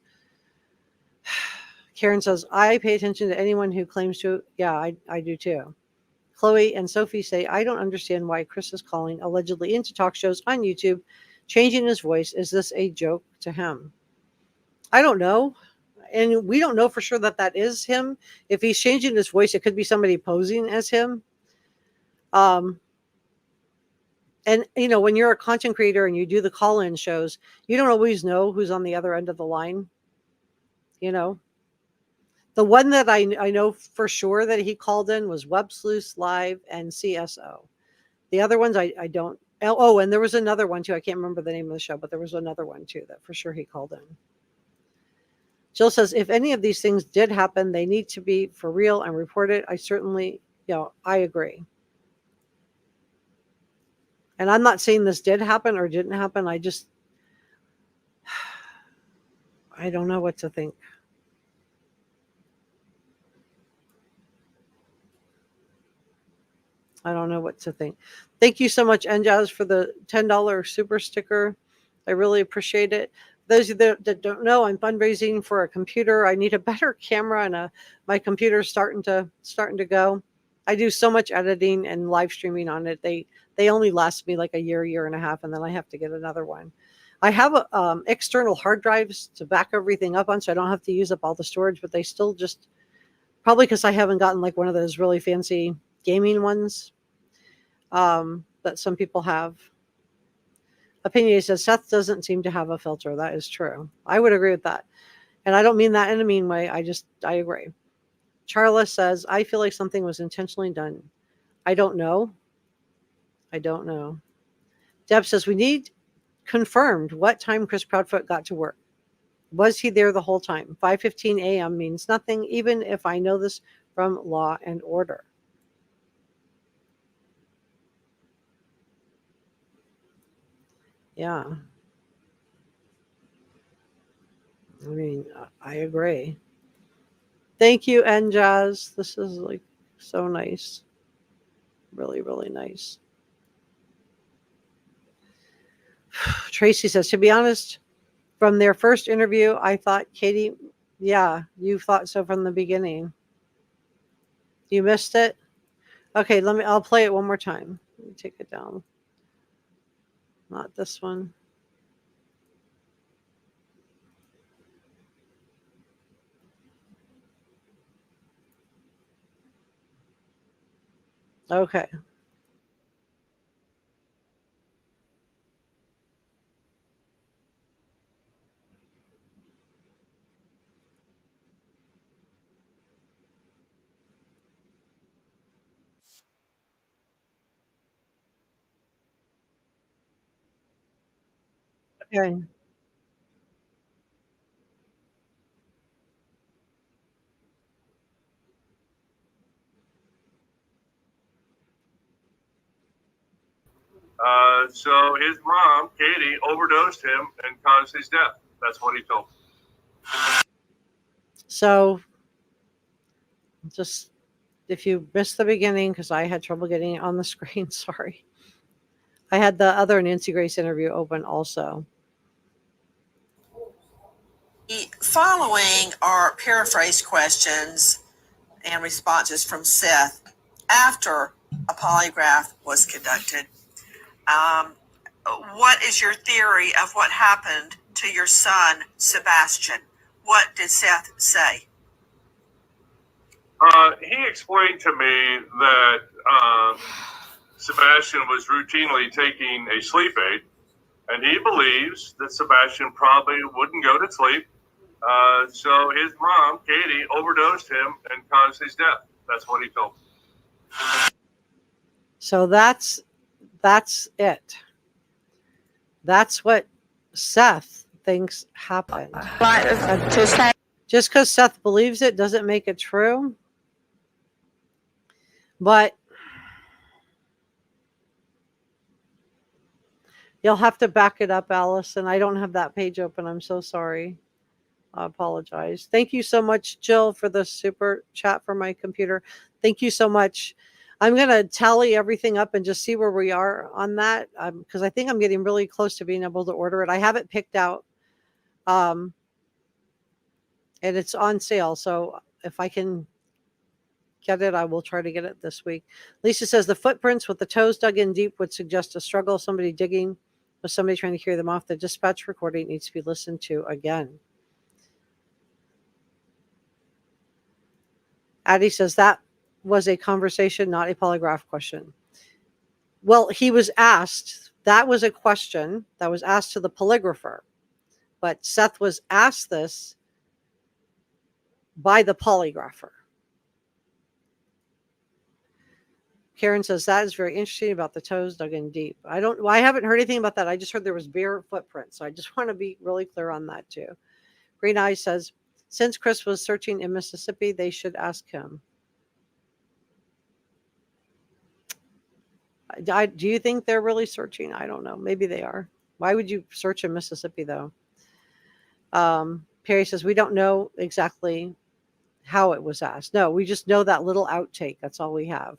Karen says, I pay attention to anyone who claims to. Yeah, I do too. Chloe and Sophie say, I don't understand why Chris is calling allegedly into talk shows on YouTube, changing his voice. Is this a joke to him? I don't know. And we don't know for sure that is him. If he's changing his voice, it could be somebody posing as him. And, when you're a content creator and you do the call-in shows, you don't always know who's on the other end of the line. The one that I know for sure that he called in was Web Sleuth Live and CSO. The other ones I don't. Oh, and there was another one too. I can't remember the name of the show, but there was another one too that for sure he called in. Jill says, if any of these things did happen, they need to be for real and reported. I certainly, I agree. And I'm not saying this did happen or didn't happen. I don't know what to think. I don't know what to think. Thank you so much, Njaz, for the $10 super sticker. I really appreciate it. Those of you that don't know, I'm fundraising for a computer. I need a better camera, and my computer's starting to go. I do so much editing and live streaming on it. They only last me like a year and a half, and then I have to get another one. I have external hard drives to back everything up on, so I don't have to use up all the storage, but they still just, probably because I haven't gotten like one of those really fancy gaming ones that some people have. Opinion says Seth doesn't seem to have a filter. That is true. I would agree with that. And I don't mean that in a mean way. I agree. Charla says, I feel like something was intentionally done. I don't know. I don't know. Deb says, we need confirmed what time Chris Proudfoot got to work. Was he there the whole time? 5:15 a.m. means nothing, even if I know this from Law and Order. Yeah. I mean, I agree. Thank you, Njaz. This is like so nice. Really, really nice. Tracy says, to be honest, from their first interview, I thought, Katie, yeah, you thought so from the beginning. You missed it? Okay, I'll play it one more time. Let me take it down. Not this one. Okay. Okay. So his mom, Katie, overdosed him and caused his death. That's what he told me. So just if you missed the beginning, because I had trouble getting it on the screen, sorry. I had the other Nancy Grace interview open also. Following are paraphrase questions and responses from Seth after a polygraph was conducted. What is your theory of what happened to your son, Sebastian? What did Seth say? He explained to me that Sebastian was routinely taking a sleep aid, and he believes that Sebastian probably wouldn't go to sleep. So his mom, Katie, overdosed him and caused his death. That's what he told me. So that's it. That's what Seth thinks happened. Like to say, Just because Seth believes it doesn't make it true. But you'll have to back it up, Allison. I don't have that page open. I'm so sorry. I apologize. Thank you so much, Jill, for the super chat for my computer. Thank you so much. I'm going to tally everything up and just see where we are on that, because I think I'm getting really close to being able to order it. I have it picked out, and it's on sale. So if I can get it, I will try to get it this week. Lisa says the footprints with the toes dug in deep would suggest a struggle, somebody digging with somebody trying to carry them off. The dispatch recording needs to be listened to again. Addie says that was a conversation, not a polygraph question. Well, he was asked, that was a question that was asked to the polygrapher, but Seth was asked this by the polygrapher. Karen says that is very interesting about the toes dug in deep. I haven't heard anything about that. I just heard there was bare footprints. So I just want to be really clear on that too. Green Eyes says, since Chris was searching in Mississippi, they should ask him. Do you think they're really searching? I don't know. Maybe they are. Why would you search in Mississippi though? Perry says, we don't know exactly how it was asked. No, we just know that little outtake. That's all we have.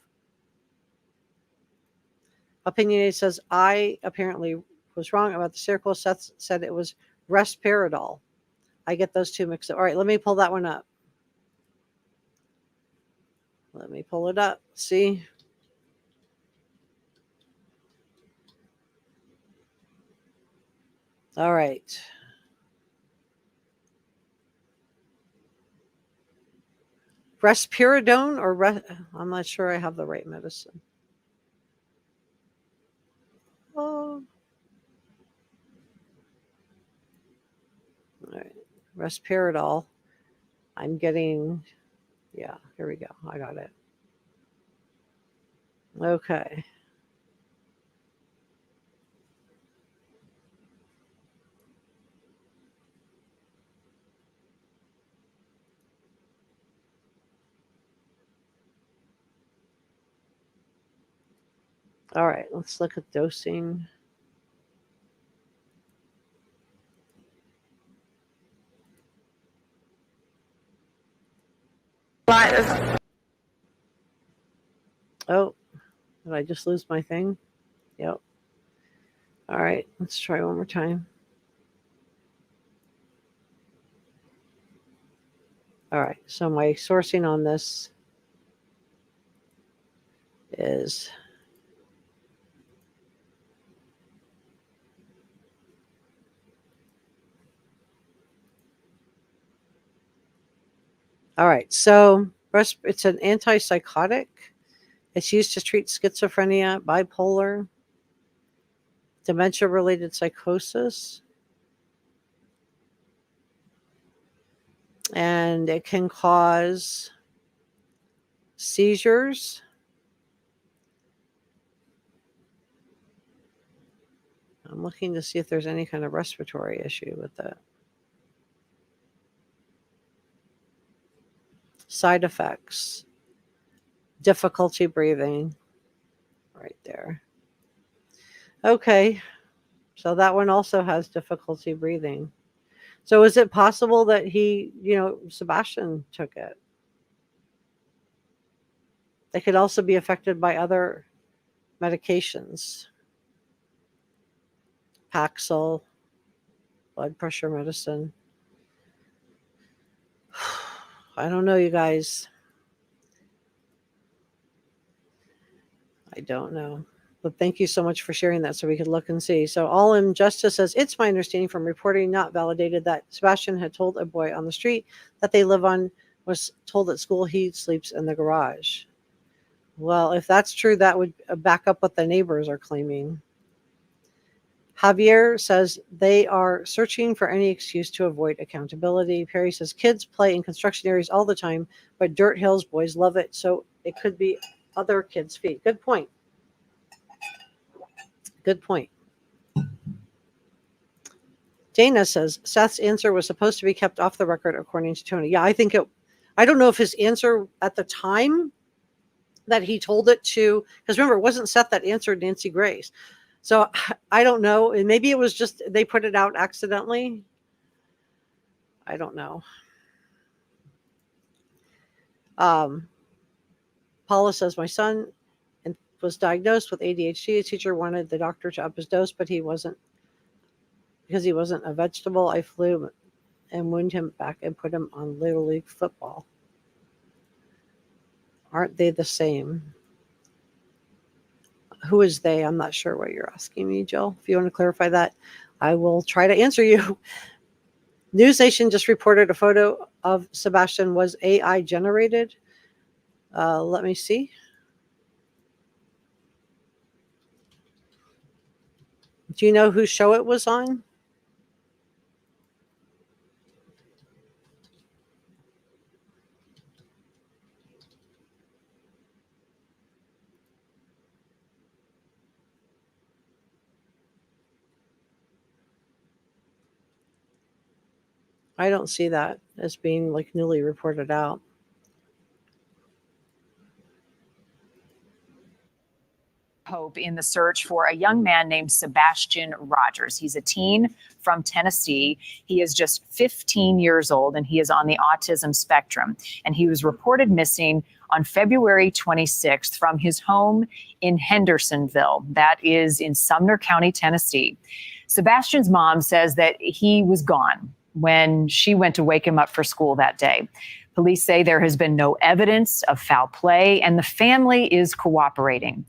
Opinionated says, I apparently was wrong about the circle. Seth said it was Respiridol. I get those two mixed up. All right, let me pull that one up. Let me pull it up. See? All right. Respiridone I'm not sure I have the right medicine. Oh. All right. Respiridol. I'm getting, yeah, here we go. I got it. Okay. All right, let's look at dosing. Oh, did I just lose my thing? Yep. All right, let's try one more time. All right, so my sourcing on this is all right. So it's an antipsychotic. It's used to treat schizophrenia, bipolar, dementia-related psychosis, and it can cause seizures. I'm looking to see if there's any kind of respiratory issue with that. Side effects, difficulty breathing, right there. Okay, so that one also has difficulty breathing. So is it possible that Sebastian took it? They could also be affected by other medications. Paxil, blood pressure medicine. I don't know, you guys. I don't know. But thank you so much for sharing that so we could look and see. So All in Justice says, it's my understanding from reporting not validated that Sebastian had told a boy on the street that they live on, was told at school he sleeps in the garage. Well, if that's true, that would back up what the neighbors are claiming. Javier says they are searching for any excuse to avoid accountability. Perry says kids play in construction areas all the time, but dirt hills, boys love it. So it could be other kids' feet. Good point. Good point. Dana says Seth's answer was supposed to be kept off the record, according to Tony. Yeah, I don't know if his answer at the time that he told it to, because remember, it wasn't Seth that answered Nancy Grace. So I don't know. And maybe it was just they put it out accidentally. I don't know. Paula says, my son was diagnosed with ADHD. A teacher wanted the doctor to up his dose, but he wasn't, because he wasn't a vegetable. I flew and wound him back and put him on Little League football. Aren't they the same? Who is they? I'm not sure what you're asking me, Jill. If you want to clarify that, I will try to answer you. News Nation just reported a photo of Sebastian was AI generated. Let me see. Do you know whose show it was on? I don't see that as being like newly reported out. Hope in the search for a young man named Sebastian Rogers. He's a teen from Tennessee. He is just 15 years old and he is on the autism spectrum. And he was reported missing on February 26th from his home in Hendersonville. That is in Sumner County, Tennessee. Sebastian's mom says that he was gone when she went to wake him up for school that day. Police say there has been no evidence of foul play and the family is cooperating.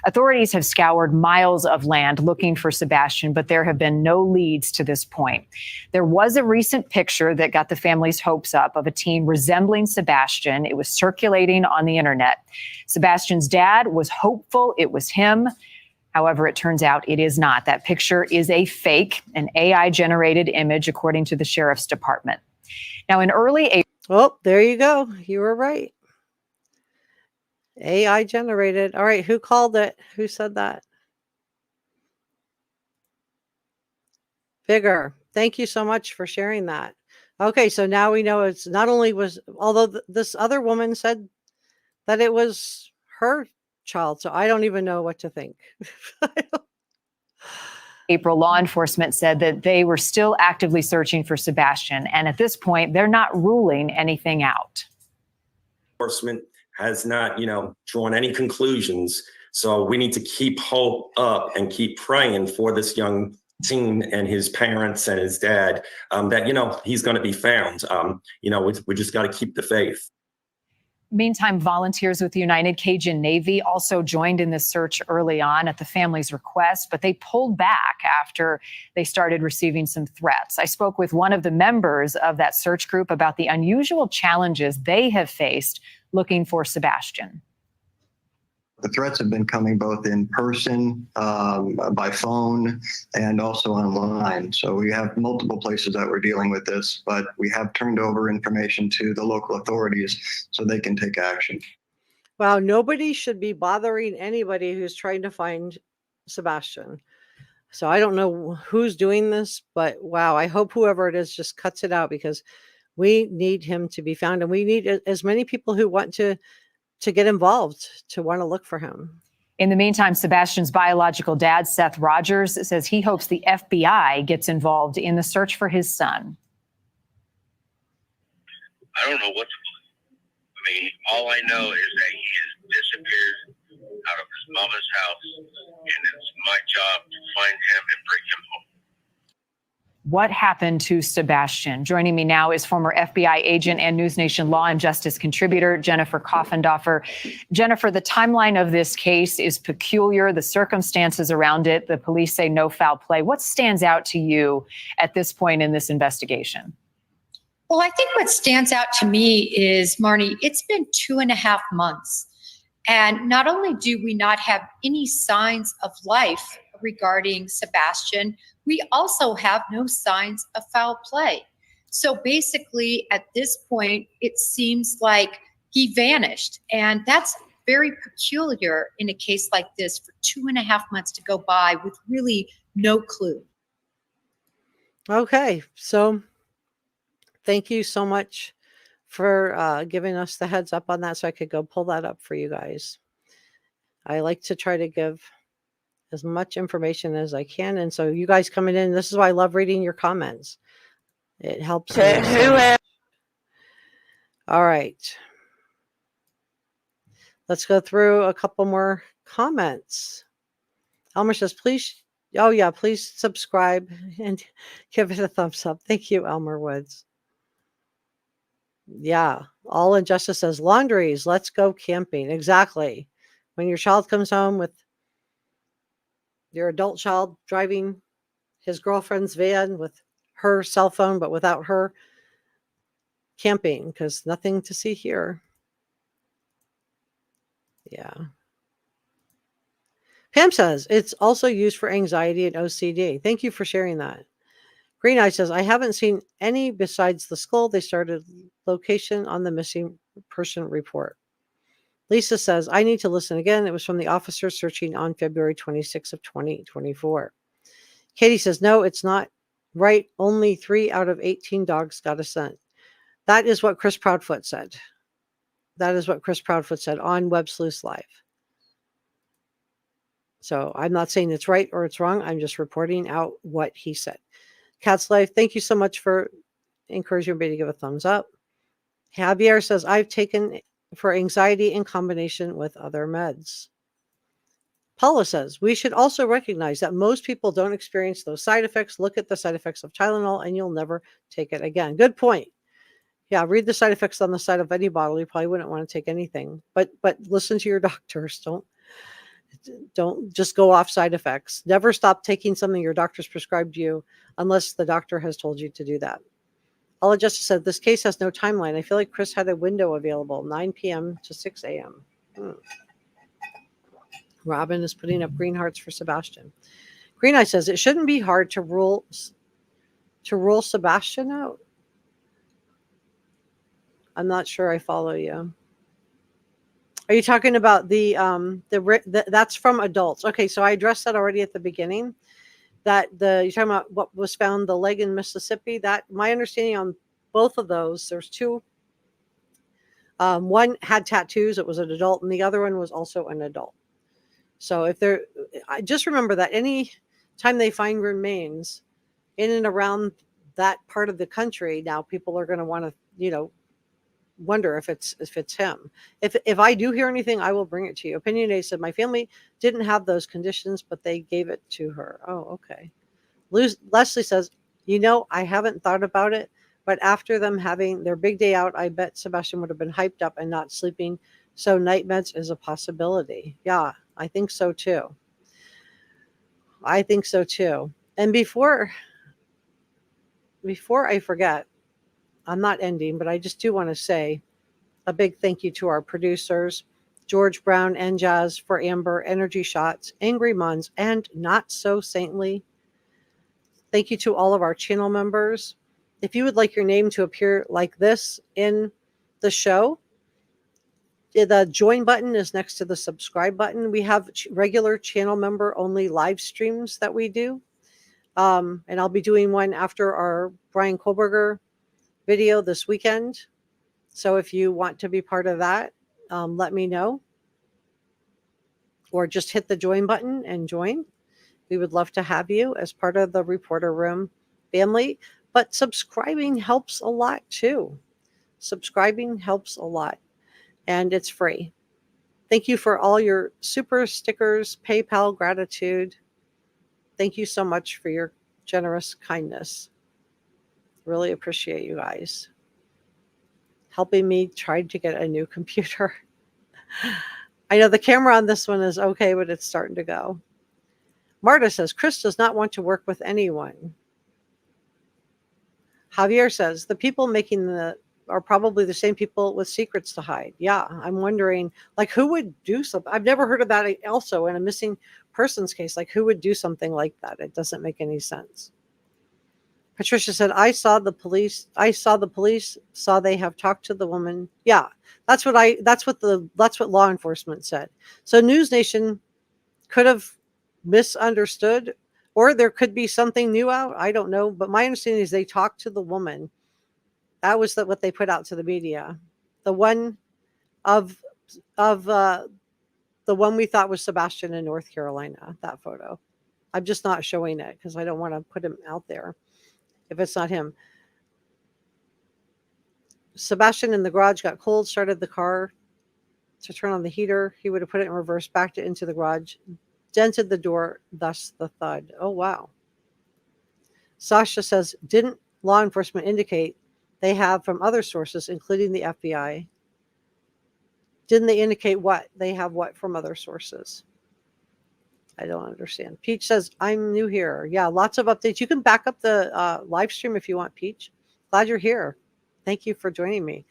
Authorities have scoured miles of land looking for Sebastian, but there have been no leads to this point. There was a recent picture that got the family's hopes up of a teen resembling Sebastian. It was circulating on the internet. Sebastian's dad was hopeful it was him. However, it turns out it is not. That picture is a fake, an AI-generated image, according to the sheriff's department. Now, in early April, Oh, there you go. You were right. AI generated. All right. Who called it? Who said that? Vigor. Thank you so much for sharing that. Okay. So now we know it's not only was, although this other woman said that it was her child. So I don't even know what to think. law enforcement said that they were still actively searching for Sebastian. And at this point, they're not ruling anything out. Enforcement has not, drawn any conclusions. So we need to keep hope up and keep praying for this young teen and his parents and his dad that, he's going to be found. We just got to keep the faith. Meantime, volunteers with the United Cajun Navy also joined in this search early on at the family's request, but they pulled back after they started receiving some threats. I spoke with one of the members of that search group about the unusual challenges they have faced looking for Sebastian. The threats have been coming both in person, by phone, and also online. So we have multiple places that we're dealing with this, but we have turned over information to the local authorities so they can take action. Wow. Nobody should be bothering anybody who's trying to find Sebastian. So I don't know who's doing this, but wow, I hope whoever it is just cuts it out, because we need him to be found, and we need as many people who want to get involved to want to look for him. In the meantime, Sebastian's biological dad, Seth Rogers, says he hopes the FBI gets involved in the search for his son. I don't know what to believe. All I know is that he has disappeared out of his mama's house, and it's my job to find him and bring him home. What happened to Sebastian? Joining me now is former FBI agent and News Nation law and justice contributor, Jennifer Koffendorfer. Jennifer, the timeline of this case is peculiar. The circumstances around it, the police say no foul play. What stands out to you at this point in this investigation? Well, I think what stands out to me is, Marnie, it's been 2.5 months. And not only do we not have any signs of life regarding Sebastian, we also have no signs of foul play. So basically, at this point, it seems like he vanished. And that's very peculiar in a case like this, for 2.5 months to go by with really no clue. Okay. So thank you so much for giving us the heads up on that, so I could go pull that up for you guys. I like to try to give as much information as I can. And so you guys coming in, this is why I love reading your comments. It helps. All right. Let's go through a couple more comments. Elmer says, please, oh yeah, please subscribe and give it a thumbs up. Thank you, Elmer Woods. Yeah. All Injustice says, laundries, let's go camping. Exactly. When your child comes home with your adult child driving his girlfriend's van with her cell phone, but without her, camping, because nothing to see here. Yeah. Pam says it's also used for anxiety and OCD. Thank you for sharing that. Green Eye says, I haven't seen any besides the skull. They started location on the missing person report. Lisa says, I need to listen again. It was from the officer searching on February 26th of 2024. Katie says, no, it's not right. Only 3 out of 18 dogs got a scent. That is what Chris Proudfoot said. That is what Chris Proudfoot said on Web Sleuths Live. So I'm not saying it's right or it's wrong. I'm just reporting out what he said. Cat's Life, thank you so much for encouraging everybody to give a thumbs up. Javier says, I've taken for anxiety in combination with other meds. Paula says, we should also recognize that most people don't experience those side effects. Look at the side effects of Tylenol and you'll never take it again. Good point. Yeah, read the side effects on the side of any bottle. You probably wouldn't want to take anything, but listen to your doctors. Don't just go off side effects. Never stop taking something your doctor's prescribed you unless the doctor has told you to do that. All Justice said, this case has no timeline. I feel like Chris had a window available, 9 p.m. to 6 a.m. Robin is putting up green hearts for Sebastian. Green Eye says, it shouldn't be hard to rule Sebastian out. I'm not sure I follow you. Are you talking about that's from adults? Okay, so I addressed that already at the beginning. You're talking about what was found, the leg in Mississippi. That my understanding on both of those, there's two. One had tattoos; it was an adult, and the other one was also an adult. So I just remember that any time they find remains in and around that part of the country, now people are going to want to, wonder if it's him. If I do hear anything, I will bring it to you. Opinionated said, my family didn't have those conditions, but they gave it to her. Oh, okay. Leslie says, I haven't thought about it, but after them having their big day out, I bet Sebastian would have been hyped up and not sleeping. So night meds is a possibility. Yeah, I think so too. And before I forget, I'm not ending, but I just do want to say a big thank you to our producers, George Brown and Jazz for Amber, Energy Shots, Angry Muns, and Not So Saintly. Thank you to all of our channel members. If you would like your name to appear like this in the show, the join button is next to the subscribe button. We have regular channel member only live streams that we do. And I'll be doing one after our Bryan Kohberger video this weekend. So if you want to be part of that, let me know. Or just hit the join button and join. We would love to have you as part of the Reporter Room family. But subscribing helps a lot too. Subscribing helps a lot. And it's free. Thank you for all your super stickers, PayPal gratitude. Thank you so much for your generous kindness. Really appreciate you guys helping me try to get a new computer. I know the camera on this one is okay, but it's starting to go. Marta says, Chris does not want to work with anyone. Javier says, the people making are probably the same people with secrets to hide. Yeah, I'm wondering, who would do something? I've never heard of that also in a missing persons case. Who would do something like that? It doesn't make any sense. Patricia said, I saw the police saw they have talked to the woman. Yeah, that's what law enforcement said. So News Nation could have misunderstood, or there could be something new out. I don't know. But my understanding is they talked to the woman. That was what they put out to the media. The one of the one we thought was Sebastian in North Carolina, that photo. I'm just not showing it because I don't want to put him out there if it's not him. Sebastian in the garage got cold, started the car to turn on the heater. He would have put it in reverse, backed it into the garage, dented the door, thus the thud. Oh, wow. Sasha says, didn't law enforcement indicate they have from other sources, including the FBI? Didn't they indicate what? They have what from other sources? I don't understand. Peach says, I'm new here. Yeah, lots of updates. You can back up the live stream if you want, Peach. Glad you're here. Thank you for joining me.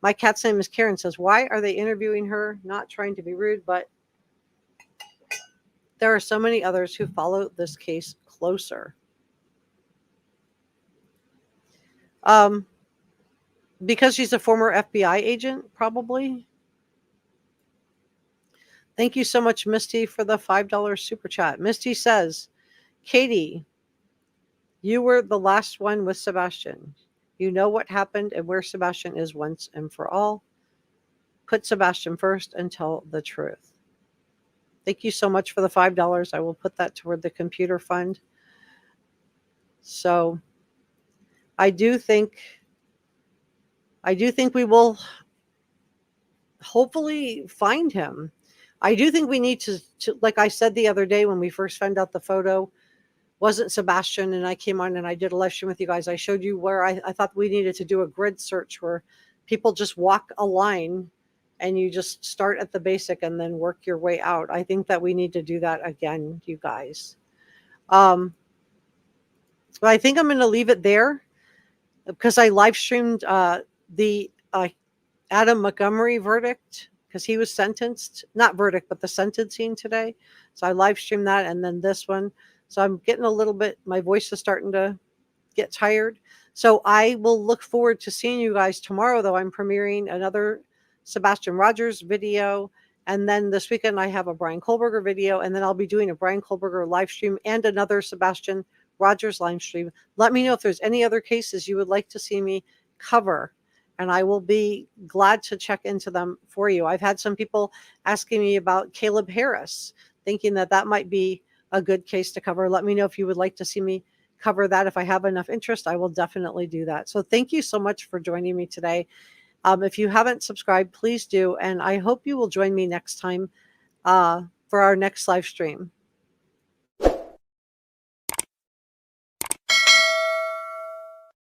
My cat's name is Karen, says, why are they interviewing her? Not trying to be rude, but there are so many others who follow this case closer. Because she's a former FBI agent, probably. Thank you so much, Misty, for the $5 super chat. Misty says, Katie, you were the last one with Sebastian. You know what happened and where Sebastian is once and for all. Put Sebastian first and tell the truth. Thank you so much for the $5. I will put that toward the computer fund. So I do think we will hopefully find him. I do think we need to, like I said the other day when we first found out the photo, wasn't Sebastian and I came on and I did a live stream with you guys, I showed you where I thought we needed to do a grid search where people just walk a line and you just start at the basic and then work your way out. I think that we need to do that again, you guys. But I think I'm going to leave it there because I live streamed the Adam Montgomery verdict because he was sentenced, not verdict, but the sentencing today. So I live streamed that and then this one. So I'm getting a little bit, my voice is starting to get tired. So I will look forward to seeing you guys tomorrow, though. I'm premiering another Sebastian Rogers video. And then this weekend I have a Bryan Kohberger video. And then I'll be doing a Bryan Kohberger live stream and another Sebastian Rogers live stream. Let me know if there's any other cases you would like to see me cover. And I will be glad to check into them for you. I've had some people asking me about Caleb Harris, thinking that that might be a good case to cover. Let me know if you would like to see me cover that. If I have enough interest, I will definitely do that. So thank you so much for joining me today. If you haven't subscribed, please do. And I hope you will join me next time for our next live stream.